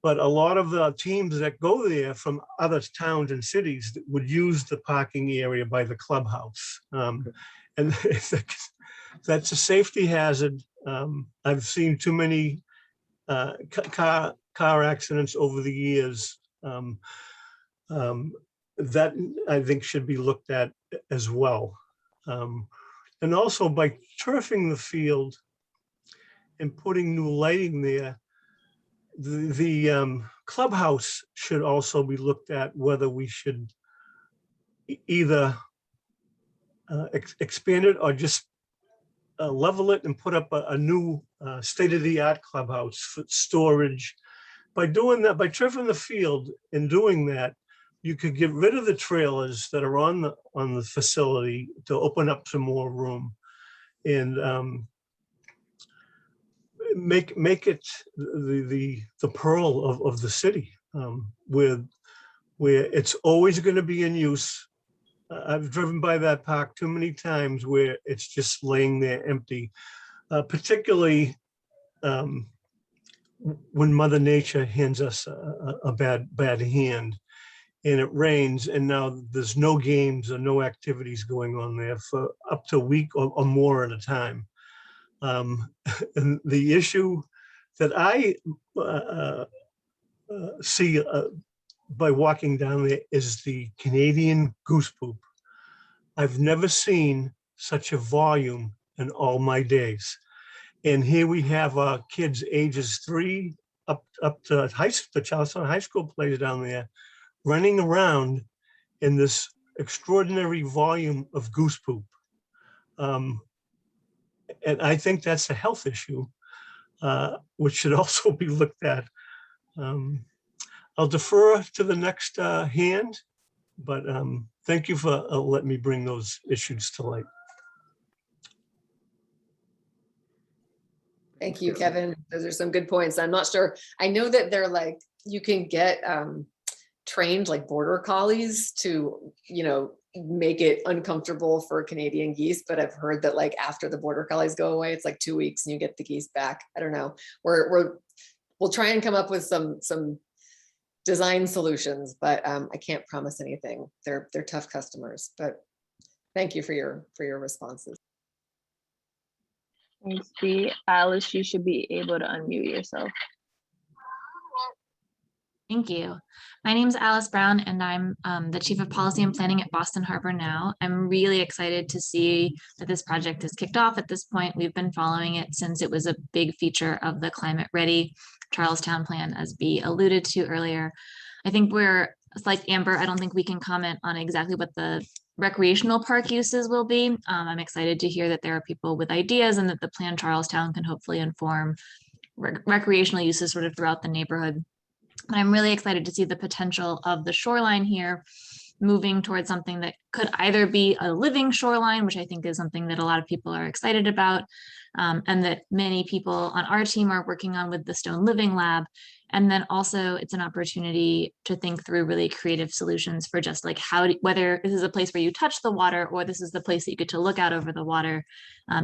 But a lot of the teams that go there from other towns and cities would use the parking area by the clubhouse. And that's a safety hazard. I've seen too many car accidents over the years. That I think should be looked at as well. And also by turfing the field and putting new lighting there, the clubhouse should also be looked at, whether we should either expand it or just level it and put up a new state-of-the-art clubhouse for storage. By doing that, by turfing the field and doing that, you could get rid of the trailers that are on the facility to open up some more room, and make it the pearl of the city, where it's always going to be in use. I've driven by that park too many times where it's just laying there empty, particularly when Mother Nature hands us a bad hand and it rains, and now there's no games or no activities going on there for up to a week or more at a time. And the issue that I see by walking down there is the Canadian goose poop. I've never seen such a volume in all my days. And here we have kids ages 3 up to the Charlestown High School plays down there, running around in this extraordinary volume of goose poop. And I think that's a health issue, which should also be looked at. I'll defer to the next hand, but thank you for letting me bring those issues to light. Thank you, Kevin. Those are some good points. I'm not sure. I know that they're like, you can get trained like border collies to, make it uncomfortable for Canadian geese, but I've heard that like after the border collies go away, it's like 2 weeks and you get the geese back. I don't know. We'll try and come up with some design solutions, but I can't promise anything. They're tough customers, but thank you for your responses. Thanks, Bea. Alice, you should be able to unmute yourself. Thank you. My name is Alice Brown, and I'm the Chief of Policy and Planning at Boston Harbor now. I'm really excited to see that this project has kicked off at this point. We've been following it since it was a big feature of the Climate Ready Charlestown plan, as Bea alluded to earlier. I think we're, like Amber, I don't think we can comment on exactly what the recreational park uses will be. I'm excited to hear that there are people with ideas and that the plan Charlestown can hopefully inform recreational uses sort of throughout the neighborhood. And I'm really excited to see the potential of the shoreline here moving towards something that could either be a living shoreline, which I think is something that a lot of people are excited about, and that many people on our team are working on with the Stone Living Lab. And then also it's an opportunity to think through really creative solutions for just like whether this is a place where you touch the water or this is the place that you get to look out over the water.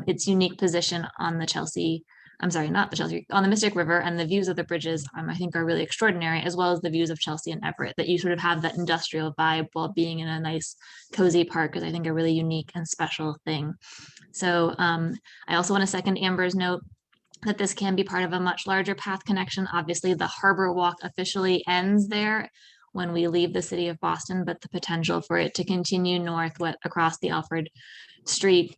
Its unique position on the on the Mystic River, and the views of the bridges, I think, are really extraordinary, as well as the views of Chelsea and Everett, that you sort of have that industrial vibe while being in a nice, cozy park is, I think, a really unique and special thing. So I also want to second Amber's note that this can be part of a much larger path connection. Obviously, the Harbor Walk officially ends there when we leave the city of Boston, but the potential for it to continue north across the Alfred Street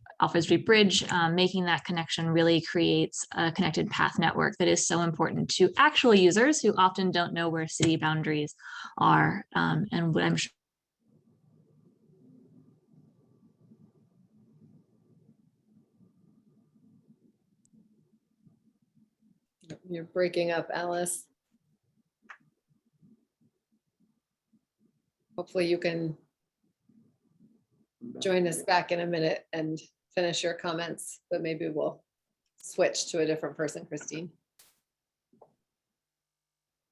Bridge, making that connection really creates a connected path network that is so important to actual users who often don't know where city boundaries are. And what I'm sure You're breaking up, Alice. Hopefully you can join us back in a minute and finish your comments, but maybe we'll switch to a different person, Christine.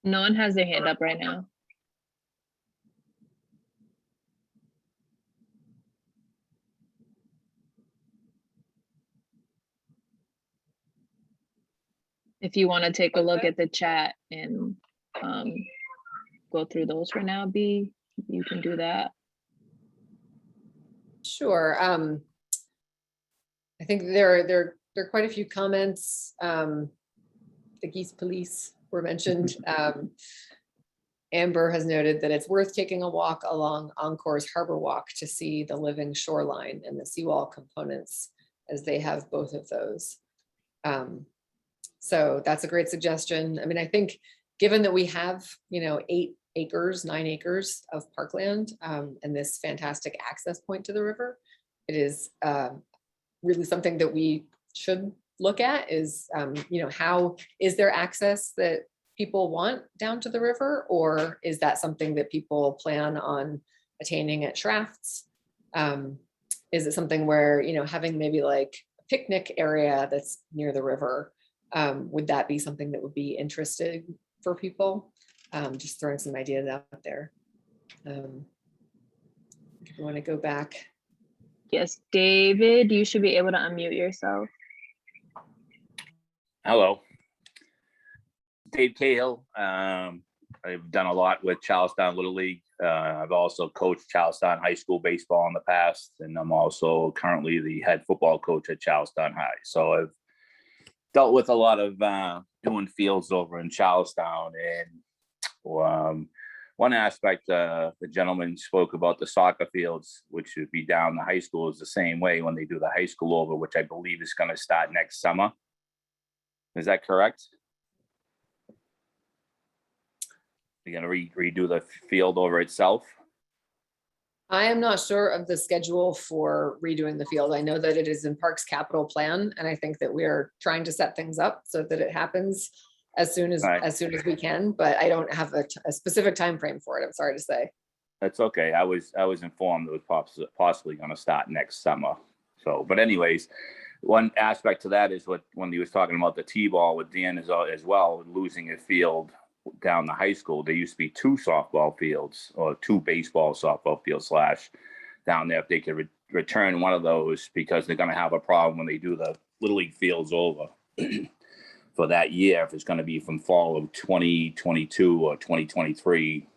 No one has their hand up right now. If you want to take a look at the chat and go through those for now, Bea, you can do that. Sure. I think there are quite a few comments. The geese police were mentioned. Amber has noted that it's worth taking a walk along Encore's Harbor Walk to see the living shoreline and the seawall components, as they have both of those. So that's a great suggestion. I mean, I think given that we have, 9 acres of parkland and this fantastic access point to the river, it is really something that we should look at is, how is there access that people want down to the river, or is that something that people plan on attaining at Schrafft's? Is it something where, having maybe like a picnic area that's near the river, would that be something that would be interesting for people? Just throwing some ideas out there. If you want to go back. Yes, David, you should be able to unmute yourself. Hello. Dave Cahill. I've done a lot with Charlestown Little League. I've also coached Charlestown High School baseball in the past, and I'm also currently the head football coach at Charlestown High. So I've dealt with a lot of doing fields over in Charlestown, and one aspect the gentleman spoke about the soccer fields, which would be down the high school, is the same way when they do the high school over, which I believe is going to start next summer. Is that correct? They're going to redo the field over itself? I am not sure of the schedule for redoing the field. I know that it is in Parks capital plan, and I think that we are trying to set things up so that it happens as soon as we can, but I don't have a specific time frame for it. I'm sorry to say. That's okay. I was informed it was possibly going to start next summer. So, but anyways, one aspect to that is when he was talking about the T-ball with Dan as well, losing a field down the high school. There used to be 2 softball fields or 2 baseball softball fields / down there. If they could return one of those, because they're going to have a problem when they do the Little League fields over. for that year, if it's going to be from fall of 2022 or 2023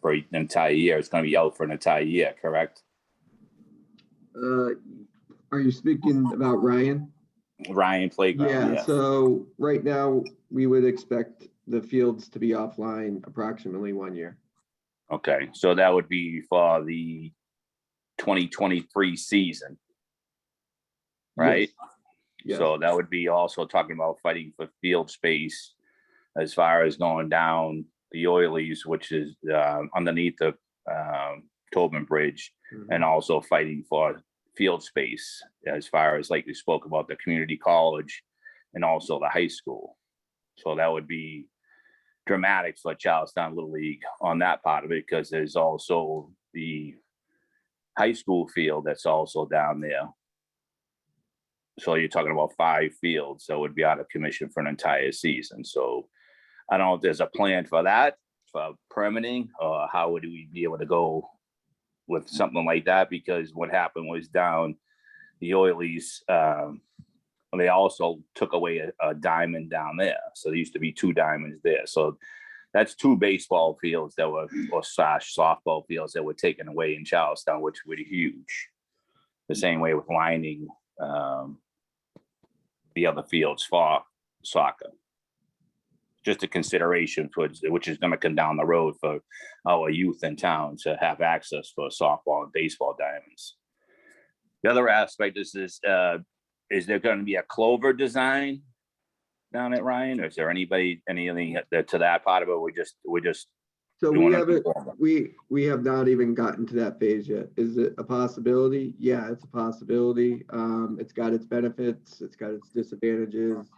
for an entire year. It's going to be out for an entire year, correct? Are you speaking about Ryan? Ryan Playground. Yeah, Yeah. so right now we would expect the fields to be offline approximately 1 year. Okay, so that would be for the 2023 season, right? Yes. So that would be also talking about fighting for field space as far as going down the Oilies, which is underneath the Tobin Bridge, and also fighting for field space as far as, like we spoke about, the community college and also the high school. So that would be dramatic for Charlestown Little League on that part of it, because there's also the high school field that's also down there. So you're talking about 5 fields that would be out of commission for an entire season. So I don't know if there's a plan for that, for permitting, or how would we be able to go with something like that? Because what happened was down the Oilies, they also took away a diamond down there. So there used to be 2 diamonds there. So that's 2 baseball fields that were, or softball fields that were taken away in Charlestown, which were huge. The same way with lining the other fields for soccer. Just a consideration towards, which is going to come down the road for our youth in town to have access for softball and baseball diamonds. The other aspect is there going to be a clover design down at Ryan, or is there anything to that part of it? We're just So doing we it haven't, informal. we have not even gotten to that phase yet. Is it a possibility? Yeah, it's a possibility. It's got its benefits, it's got its disadvantages.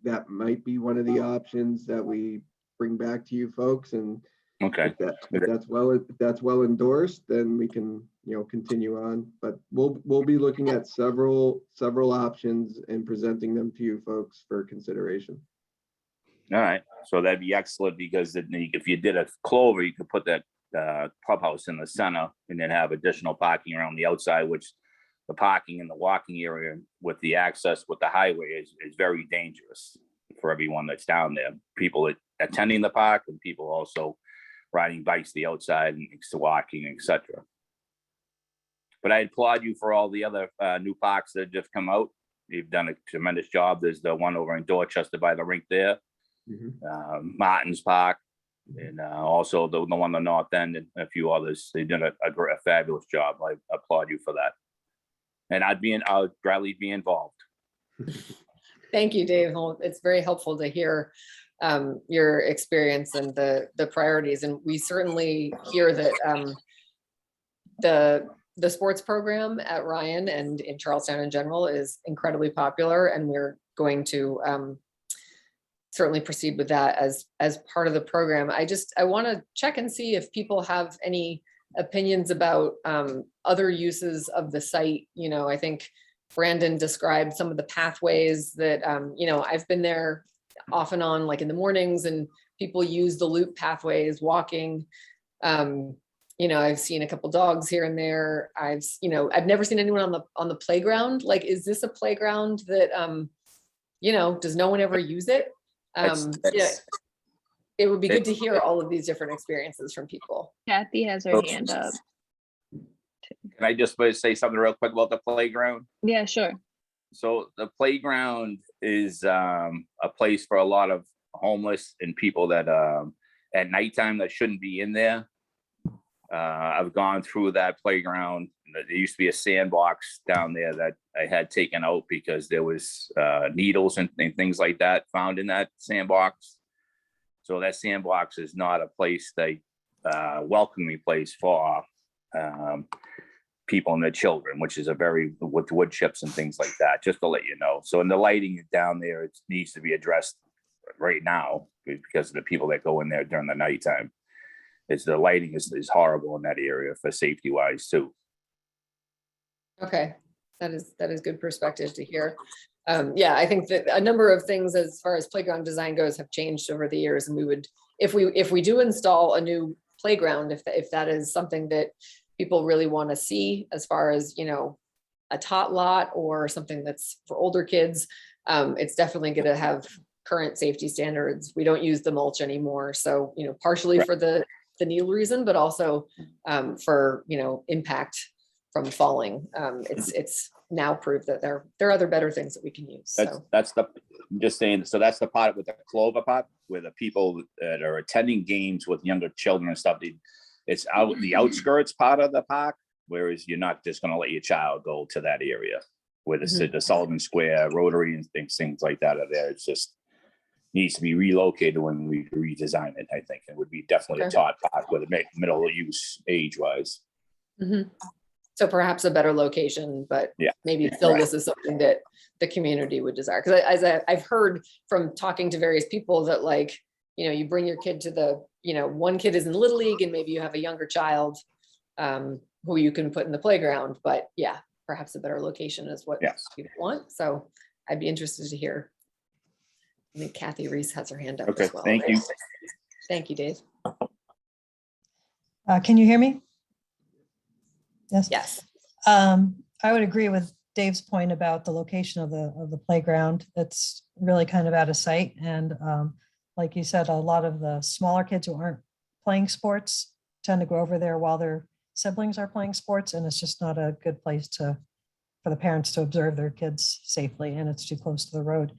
That might be one of the options that we bring back to you folks. And Okay. if that's well endorsed, then we can, continue on. But we'll be looking at several options and presenting them to you folks for consideration. All right, so that'd be excellent, because if you did a clover, you could put that clubhouse in the center and then have additional parking around the outside, which the parking in the walking area with the access with the highway is very dangerous for everyone that's down there. People attending the park and people also riding bikes the outside and walking, etc. But I applaud you for all the other new parks that have just come out. You've done a tremendous job. There's the one over in Dorchester by the rink there. Martin's Park, and also the one on the north end, and a few others. They did a fabulous job. I applaud you for that, and I'd gladly be involved. Thank you, Dave. Well, it's very helpful to hear your experience and the priorities, and we certainly hear that the sports program at Ryan and in Charlestown in general is incredibly popular, and we're going to certainly proceed with that as part of the program. I want to check and see if people have any opinions about other uses of the site. I think Brandon described some of the pathways that, I've been there off and on, like in the mornings, and people use the loop pathways, walking. I've seen a couple dogs here and there. I've never seen anyone on the playground. Like, is this a playground that, does no one ever use it? It would be good to hear all of these different experiences from people. Kathy has her hand up. Can I just say something real quick about the playground? Yeah, sure. So the playground is a place for a lot of homeless and people that at nighttime that shouldn't be in there. I've gone through that playground. There used to be a sandbox down there that I had taken out because there was needles and things like that found in that sandbox. So that sandbox is not a place welcoming place for people and their children, which is with wood chips and things like that, just to let you know. So in the lighting down there, it needs to be addressed right now because of the people that go in there during the nighttime. The lighting is horrible in that area for safety wise too. Okay, that is good perspective to hear. I think that a number of things as far as playground design goes have changed over the years, and we would, if we do install a new playground, if that is something that people really want to see as far as a tot lot or something that's for older kids, It's definitely going to have current safety standards. We don't use the mulch anymore. So, partially for the kneel reason, but also for, impact from falling. It's now proved that there are other better things that we can use. So I'm just saying, so that's the part with the clover pot, where the people that are attending games with younger children and stuff, it's out the outskirts part of the park, whereas you're not just going to let your child go to that area where the Sullivan Square, Rotary and things like that are there. It's just needs to be relocated when we redesign it. I think it would be definitely a top park with a middle use age wise. So perhaps a better location, but maybe still this is something that the community would desire. Because as I've heard from talking to various people that, like, you bring your kid to the, one kid is in Little League and maybe you have a younger child who you can put in the playground. But yeah, perhaps a better location is what people want. So I'd be interested to hear. I think Kathy Reese has her hand up as well. Thank you. Thank you, Dave. Can you hear me? Yes. Yes. I would agree with Dave's point about the location of the playground. It's really kind of out of sight. And like you said, a lot of the smaller kids who aren't playing sports tend to go over there while their siblings are playing sports. And it's just not a good place for the parents to observe their kids safely. And it's too close to the road.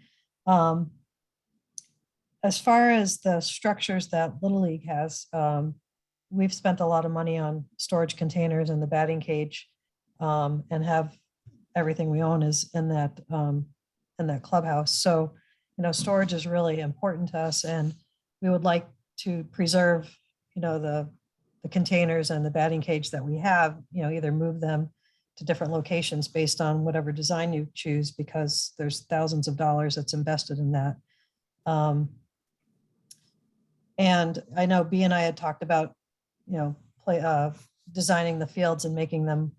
As far as the structures that Little League has, we've spent a lot of money on storage containers and the batting cage, and have everything we own is in that clubhouse. So, storage is really important to us, and we would like to preserve, the containers and the batting cage that we have, either move them to different locations based on whatever design you choose, because there's thousands of dollars that's invested in that. And I know B and I had talked about, designing the fields and making them,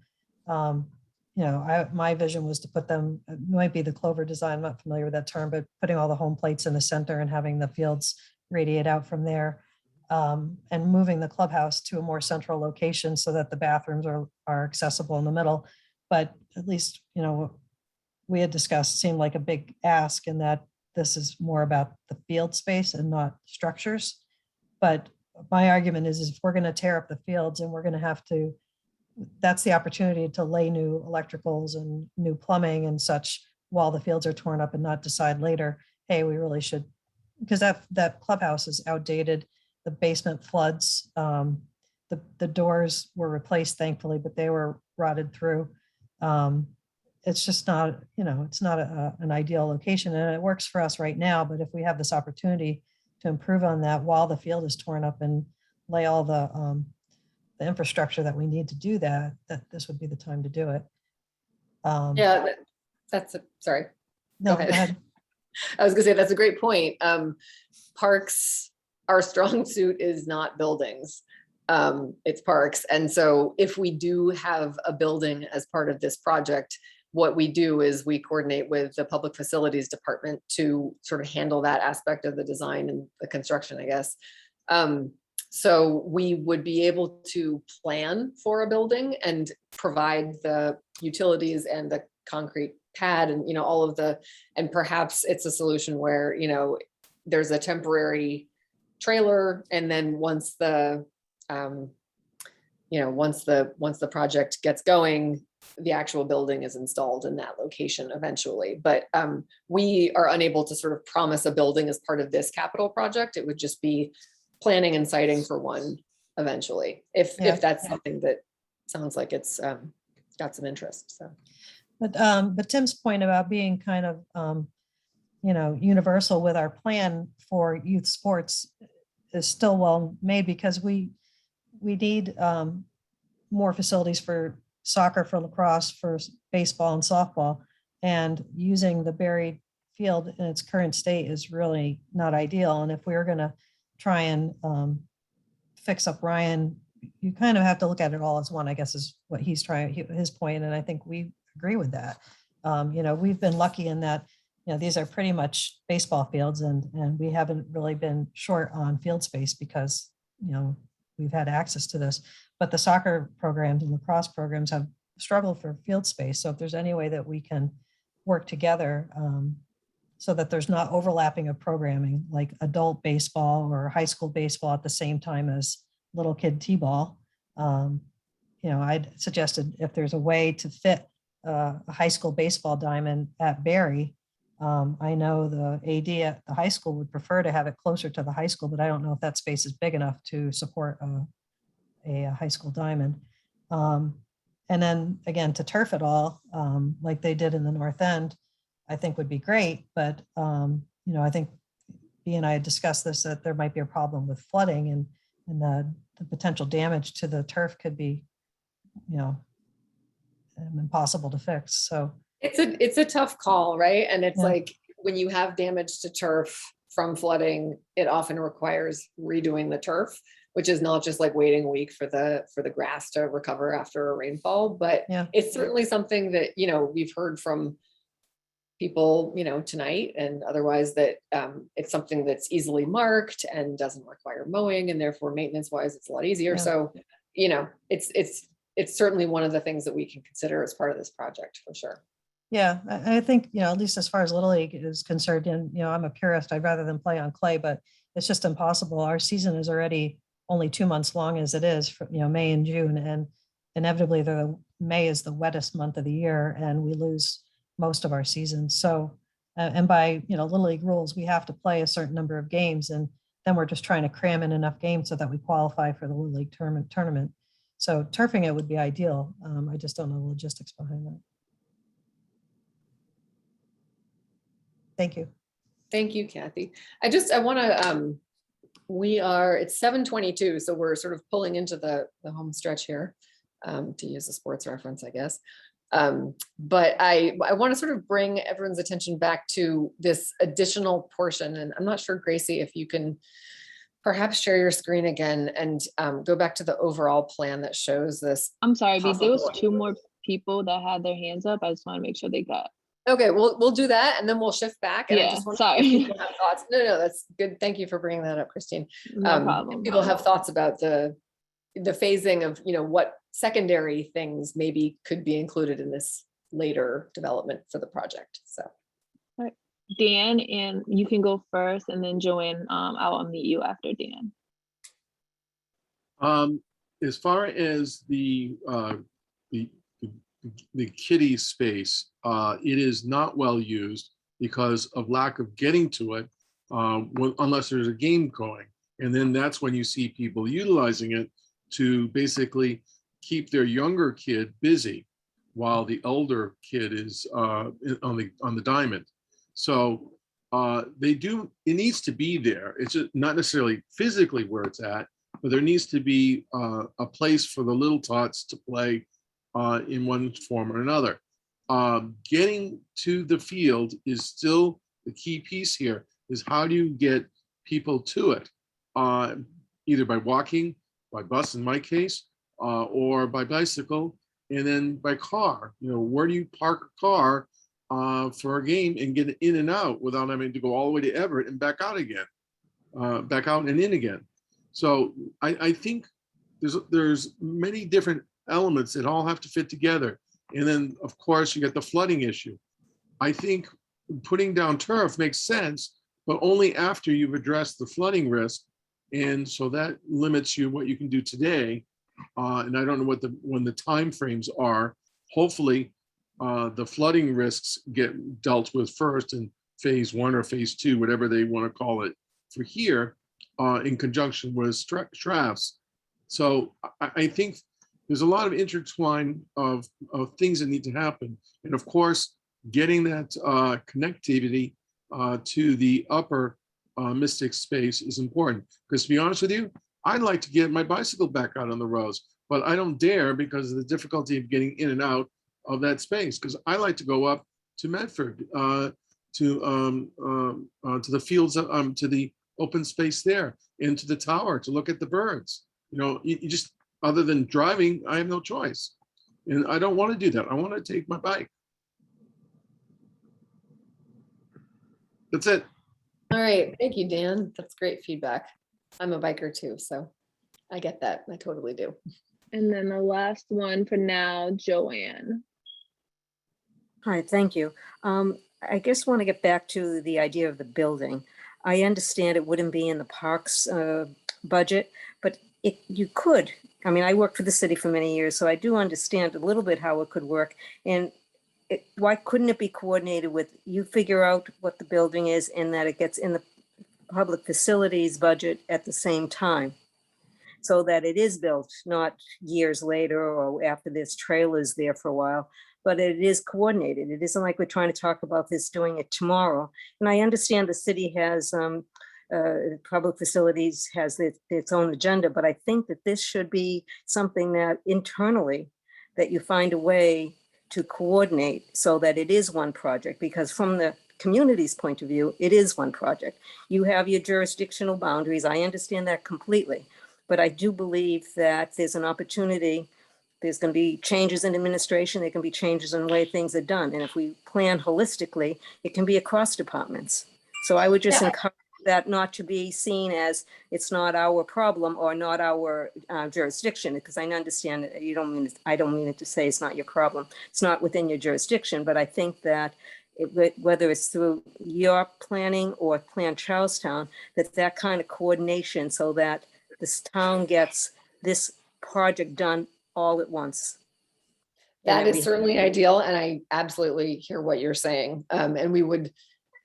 my vision was to put them, it might be the clover design, I'm not familiar with that term, but putting all the home plates in the center and having the fields radiate out from there, and moving the clubhouse to a more central location so that the bathrooms are accessible in the middle. But at least, we had discussed, seemed like a big ask in that this is more about the field space and not structures. But my argument is if we're going to tear up the fields and we're going to have to, that's the opportunity to lay new electricals and new plumbing and such while the fields are torn up, and not decide later, hey, we really should, because that clubhouse is outdated. The basement floods. The doors were replaced, thankfully, but they were rotted through. It's just not, it's not an ideal location, and it works for us right now. But if we have this opportunity to improve on that while the field is torn up and lay all the infrastructure that we need to do that this would be the time to do it. Yeah, sorry. No, go ahead. I was gonna say, that's a great point. Parks, our strong suit is not buildings. It's parks. And so if we do have a building as part of this project, what we do is we coordinate with the public facilities department to sort of handle that aspect of the design and the construction, I guess. So we would be able to plan for a building and provide the utilities and the concrete pad and, all of and perhaps it's a solution where, there's a temporary trailer, and then once the project gets going, the actual building is installed in that location eventually. But we are unable to sort of promise a building as part of this capital project. It would just be planning and siting for one eventually, if that's something that sounds like it's got some interest. So, but Tim's point about being kind of universal with our plan for youth sports is still well made, because we need more facilities for soccer, for lacrosse, for baseball and softball, and using the buried field in its current state is really not ideal. And if we were going to try and fix up Ryan, you kind of have to look at it all as one, I guess, is what he's trying, his point. And I think we agree with that. We've been lucky in that, these are pretty much baseball fields, and we haven't really been short on field space because, we've had access to this. But the soccer programs and lacrosse programs have struggled for field space. So if there's any way that we can work together, so that there's not overlapping of programming, like adult baseball or high school baseball at the same time as little kid t-ball. I'd suggested if there's a way to fit a high school baseball diamond at Barry. I know the AD at the high school would prefer to have it closer to the high school, but I don't know if that space is big enough to support a high school diamond. And then again, to turf it all, like they did in the North End, I think would be great. But, I think B and I had discussed this, that there might be a problem with flooding and the potential damage to the turf could be, impossible to fix. So It's a tough call, right? And it's Yeah. like when you have damage to turf from flooding, it often requires redoing the turf, which is not just like waiting a week for the grass to recover after a rainfall, but Yeah. it's certainly something that, we've heard from people, tonight and otherwise that it's something that's easily marked and doesn't require mowing, and therefore maintenance wise, it's a lot easier. Yeah. So, it's certainly one of the things that we can consider as part of this project for sure. Yeah, I think, at least as far as Little League is concerned, and, I'm a purist, I'd rather than play on clay, but it's just impossible. Our season is already only 2 months long as it is for, May and June, and inevitably May is the wettest month of the year and we lose most of our season. So, and by, Little League rules, we have to play a certain number of games, and then we're just trying to cram in enough games so that we qualify for the Little League tournament. So turfing it would be ideal. I just don't know the logistics behind that. Thank you. Thank you, Kathy. I want to, it's 7:22, so we're sort of pulling into the home stretch here, to use a sports reference, I guess. But I want to sort of bring everyone's attention back to this additional portion. And I'm not sure, Gracie, if you can perhaps share your screen again and go back to the overall plan that shows this. I'm sorry, B, there was possible- 2 more people that had their hands up. I just want to make sure they got. Okay, we'll do that and then we'll shift back. And I Yeah, just want sorry. to people have thoughts. No, that's good. Thank you for bringing that up, Christine. No If problem. people have thoughts about the phasing of, what secondary things maybe could be included in this later development for the project. So. Dan, and you can go first, and then Joanne, I'll unmute you after Dan. As far as the kiddie space, it is not well used because of lack of getting to it, unless there's a game going. And then that's when you see people utilizing it to basically keep their younger kid busy while the elder kid is on the diamond. So it needs to be there. It's just not necessarily physically where it's at, but there needs to be a place for the little tots to play in one form or another. Getting to the field is still the key piece here, is how do you get people to it? Either by walking, by bus in my case, or by bicycle, and then by car. Where do you park a car for a game and get in and out without having to go all the way to Everett and back out again, back out and in again? So I think there's many different elements that all have to fit together. And then, of course, you get the flooding issue. I think putting down turf makes sense, but only after you've addressed the flooding risk. And so that limits you what you can do today. And I don't know when the timeframes are. Hopefully, the flooding risks get dealt with first in phase 1 or phase 2, whatever they want to call it for here, in conjunction with Strauss. So I think there's a lot of intertwine of things that need to happen. And of course, getting that connectivity to the upper Mystic space is important. Because to be honest with you, I'd like to get my bicycle back out on the roads, but I don't dare because of the difficulty of getting in and out of that space. Because I like to go up to Medford, to the fields, to the open space there, into the tower to look at the birds. You just, other than driving, I have no choice. And I don't want to do that. I want to take my bike. That's it. All right, thank you, Dan. That's great feedback. I'm a biker too, so I get that. I totally do. And then the last one for now, Joanne. All right, thank you. I just want to get back to the idea of the building. I understand it wouldn't be in the parks budget, but you could. I mean, I worked for the city for many years, so I do understand a little bit how it could work. And why couldn't it be coordinated with, you figure out what the building is and that it gets in the public facilities budget at the same time, so that it is built, not years later or after this trail is there for a while, but it is coordinated. It isn't like we're trying to talk about this, doing it tomorrow. And I understand the city has, public facilities has its own agenda, but I think that this should be something that internally, that you find a way to coordinate so that it is one project, because from the community's point of view, it is one project. You have your jurisdictional boundaries. I understand that completely, but I do believe that there's an opportunity. There's going to be changes in administration. There can be changes in the way things are done. And if we plan holistically, it can be across departments. So I would just encourage that not to be seen as it's not our problem or not our jurisdiction, because I understand that you don't mean it, I don't mean it to say it's not your problem. It's not within your jurisdiction, but I think that whether it's through your planning or Plan Charlestown, that kind of coordination so that this town gets this project done all at once. That is certainly ideal. And I absolutely hear what you're saying. And we would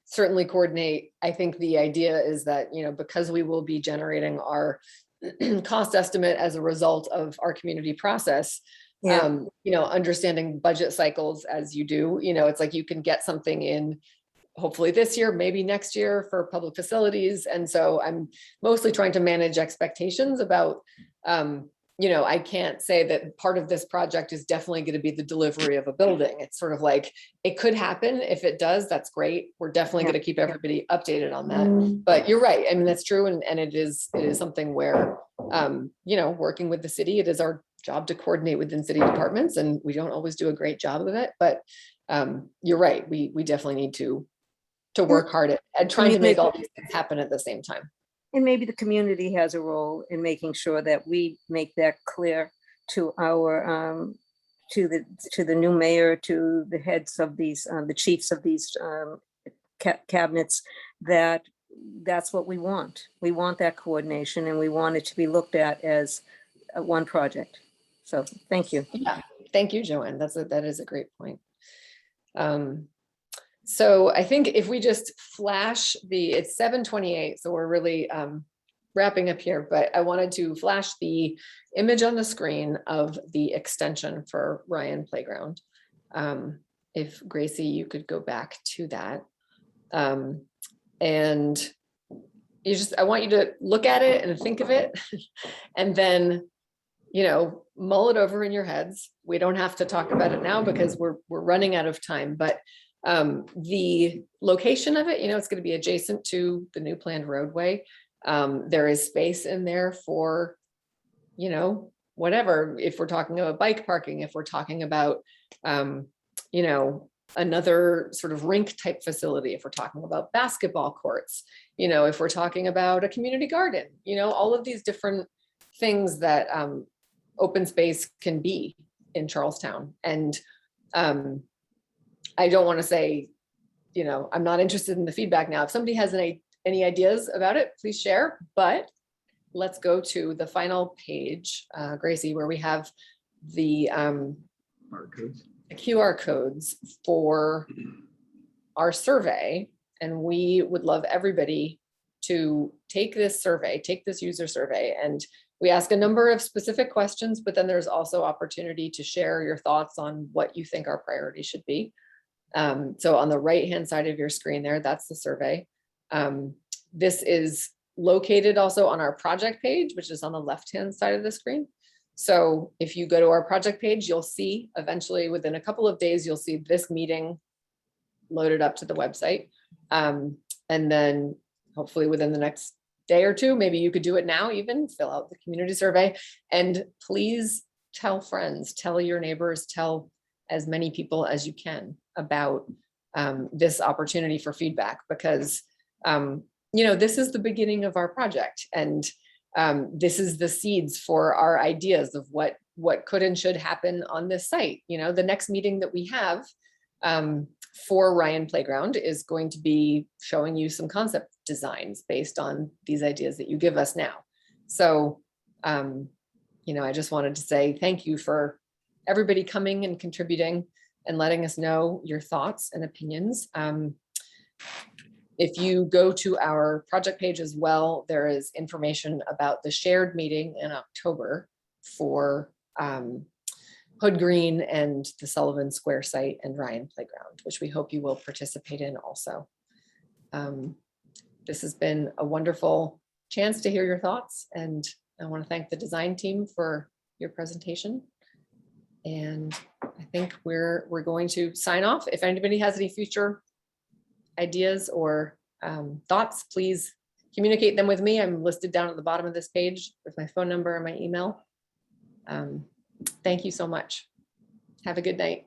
certainly coordinate. I think the idea is that, you know, because we will be generating our cost estimate as a result of our community process, you know, understanding budget cycles as you do, you know, it's like you can get something in hopefully this year, maybe next year for public facilities. And so I'm mostly trying to manage expectations about, you know, I can't say that part of this project is definitely going to be the delivery of a building. It's sort of like, it could happen. If it does, that's great. We're definitely going to keep everybody updated on that. But you're right. I mean, that's true. And it is something where, you know, working with the city, it is our job to coordinate within city departments, and we don't always do a great job of it, but you're right. We definitely need to work hard at trying to make all these things happen at the same time. And maybe the community has a role in making sure that we make that clear to our, to the new mayor, to the heads of these, the chiefs of these cabinets, that that's what we want. We want that coordination, and we want it to be looked at as one project. So thank you. Yeah, thank you, Joanne. That is a great point. So I think if we just flash it's 7:28, so we're really wrapping up here, but I wanted to flash the image on the screen of the extension for Ryan Playground. If Gracie, you could go back to that. And I want you to look at it and think of it, and then, you know, mull it over in your heads. We don't have to talk about it now because we're running out of time, but the location of it, you know, it's going to be adjacent to the new planned roadway. There is space in there for, you know, whatever, if we're talking about bike parking, if we're talking about, you know, another sort of rink type facility, if we're talking about basketball courts, you know, if we're talking about a community garden, you know, all of these different things that open space can be in Charlestown. And I don't want to say, you know, I'm not interested in the feedback now. If somebody has any ideas about it, please share. But let's go to the final page, Gracie, where we have the QR codes for our survey. And we would love everybody to take this survey, take this user survey, and we ask a number of specific questions, but then there's also opportunity to share your thoughts on what you think our priorities should be. So on the right-hand side of your screen there, that's the survey. This is located also on our project page, which is on the left-hand side of the screen. So if you go to our project page, you'll see eventually within a couple of days, you'll see this meeting loaded up to the website. And then hopefully within the next day or two, maybe you could do it now, even fill out the community survey, and please tell friends, tell your neighbors, tell as many people as you can about this opportunity for feedback, because you know, this is the beginning of our project, and this is the seeds for our ideas of what could and should happen on this site. You know, the next meeting that we have, for Ryan Playground is going to be showing you some concept designs based on these ideas that you give us now. So, you know, I just wanted to say thank you for everybody coming and contributing and letting us know your thoughts and opinions. If you go to our project page as well, there is information about the shared meeting in October for Hood Green and the Sullivan Square site and Ryan Playground, which we hope you will participate in also. This has been a wonderful chance to hear your thoughts, and I want to thank the design team for your presentation. And I think we're going to sign off. If anybody has any future ideas or thoughts, please communicate them with me. I'm listed down at the bottom of this page with my phone number and my email. Thank you so much. Have a good night.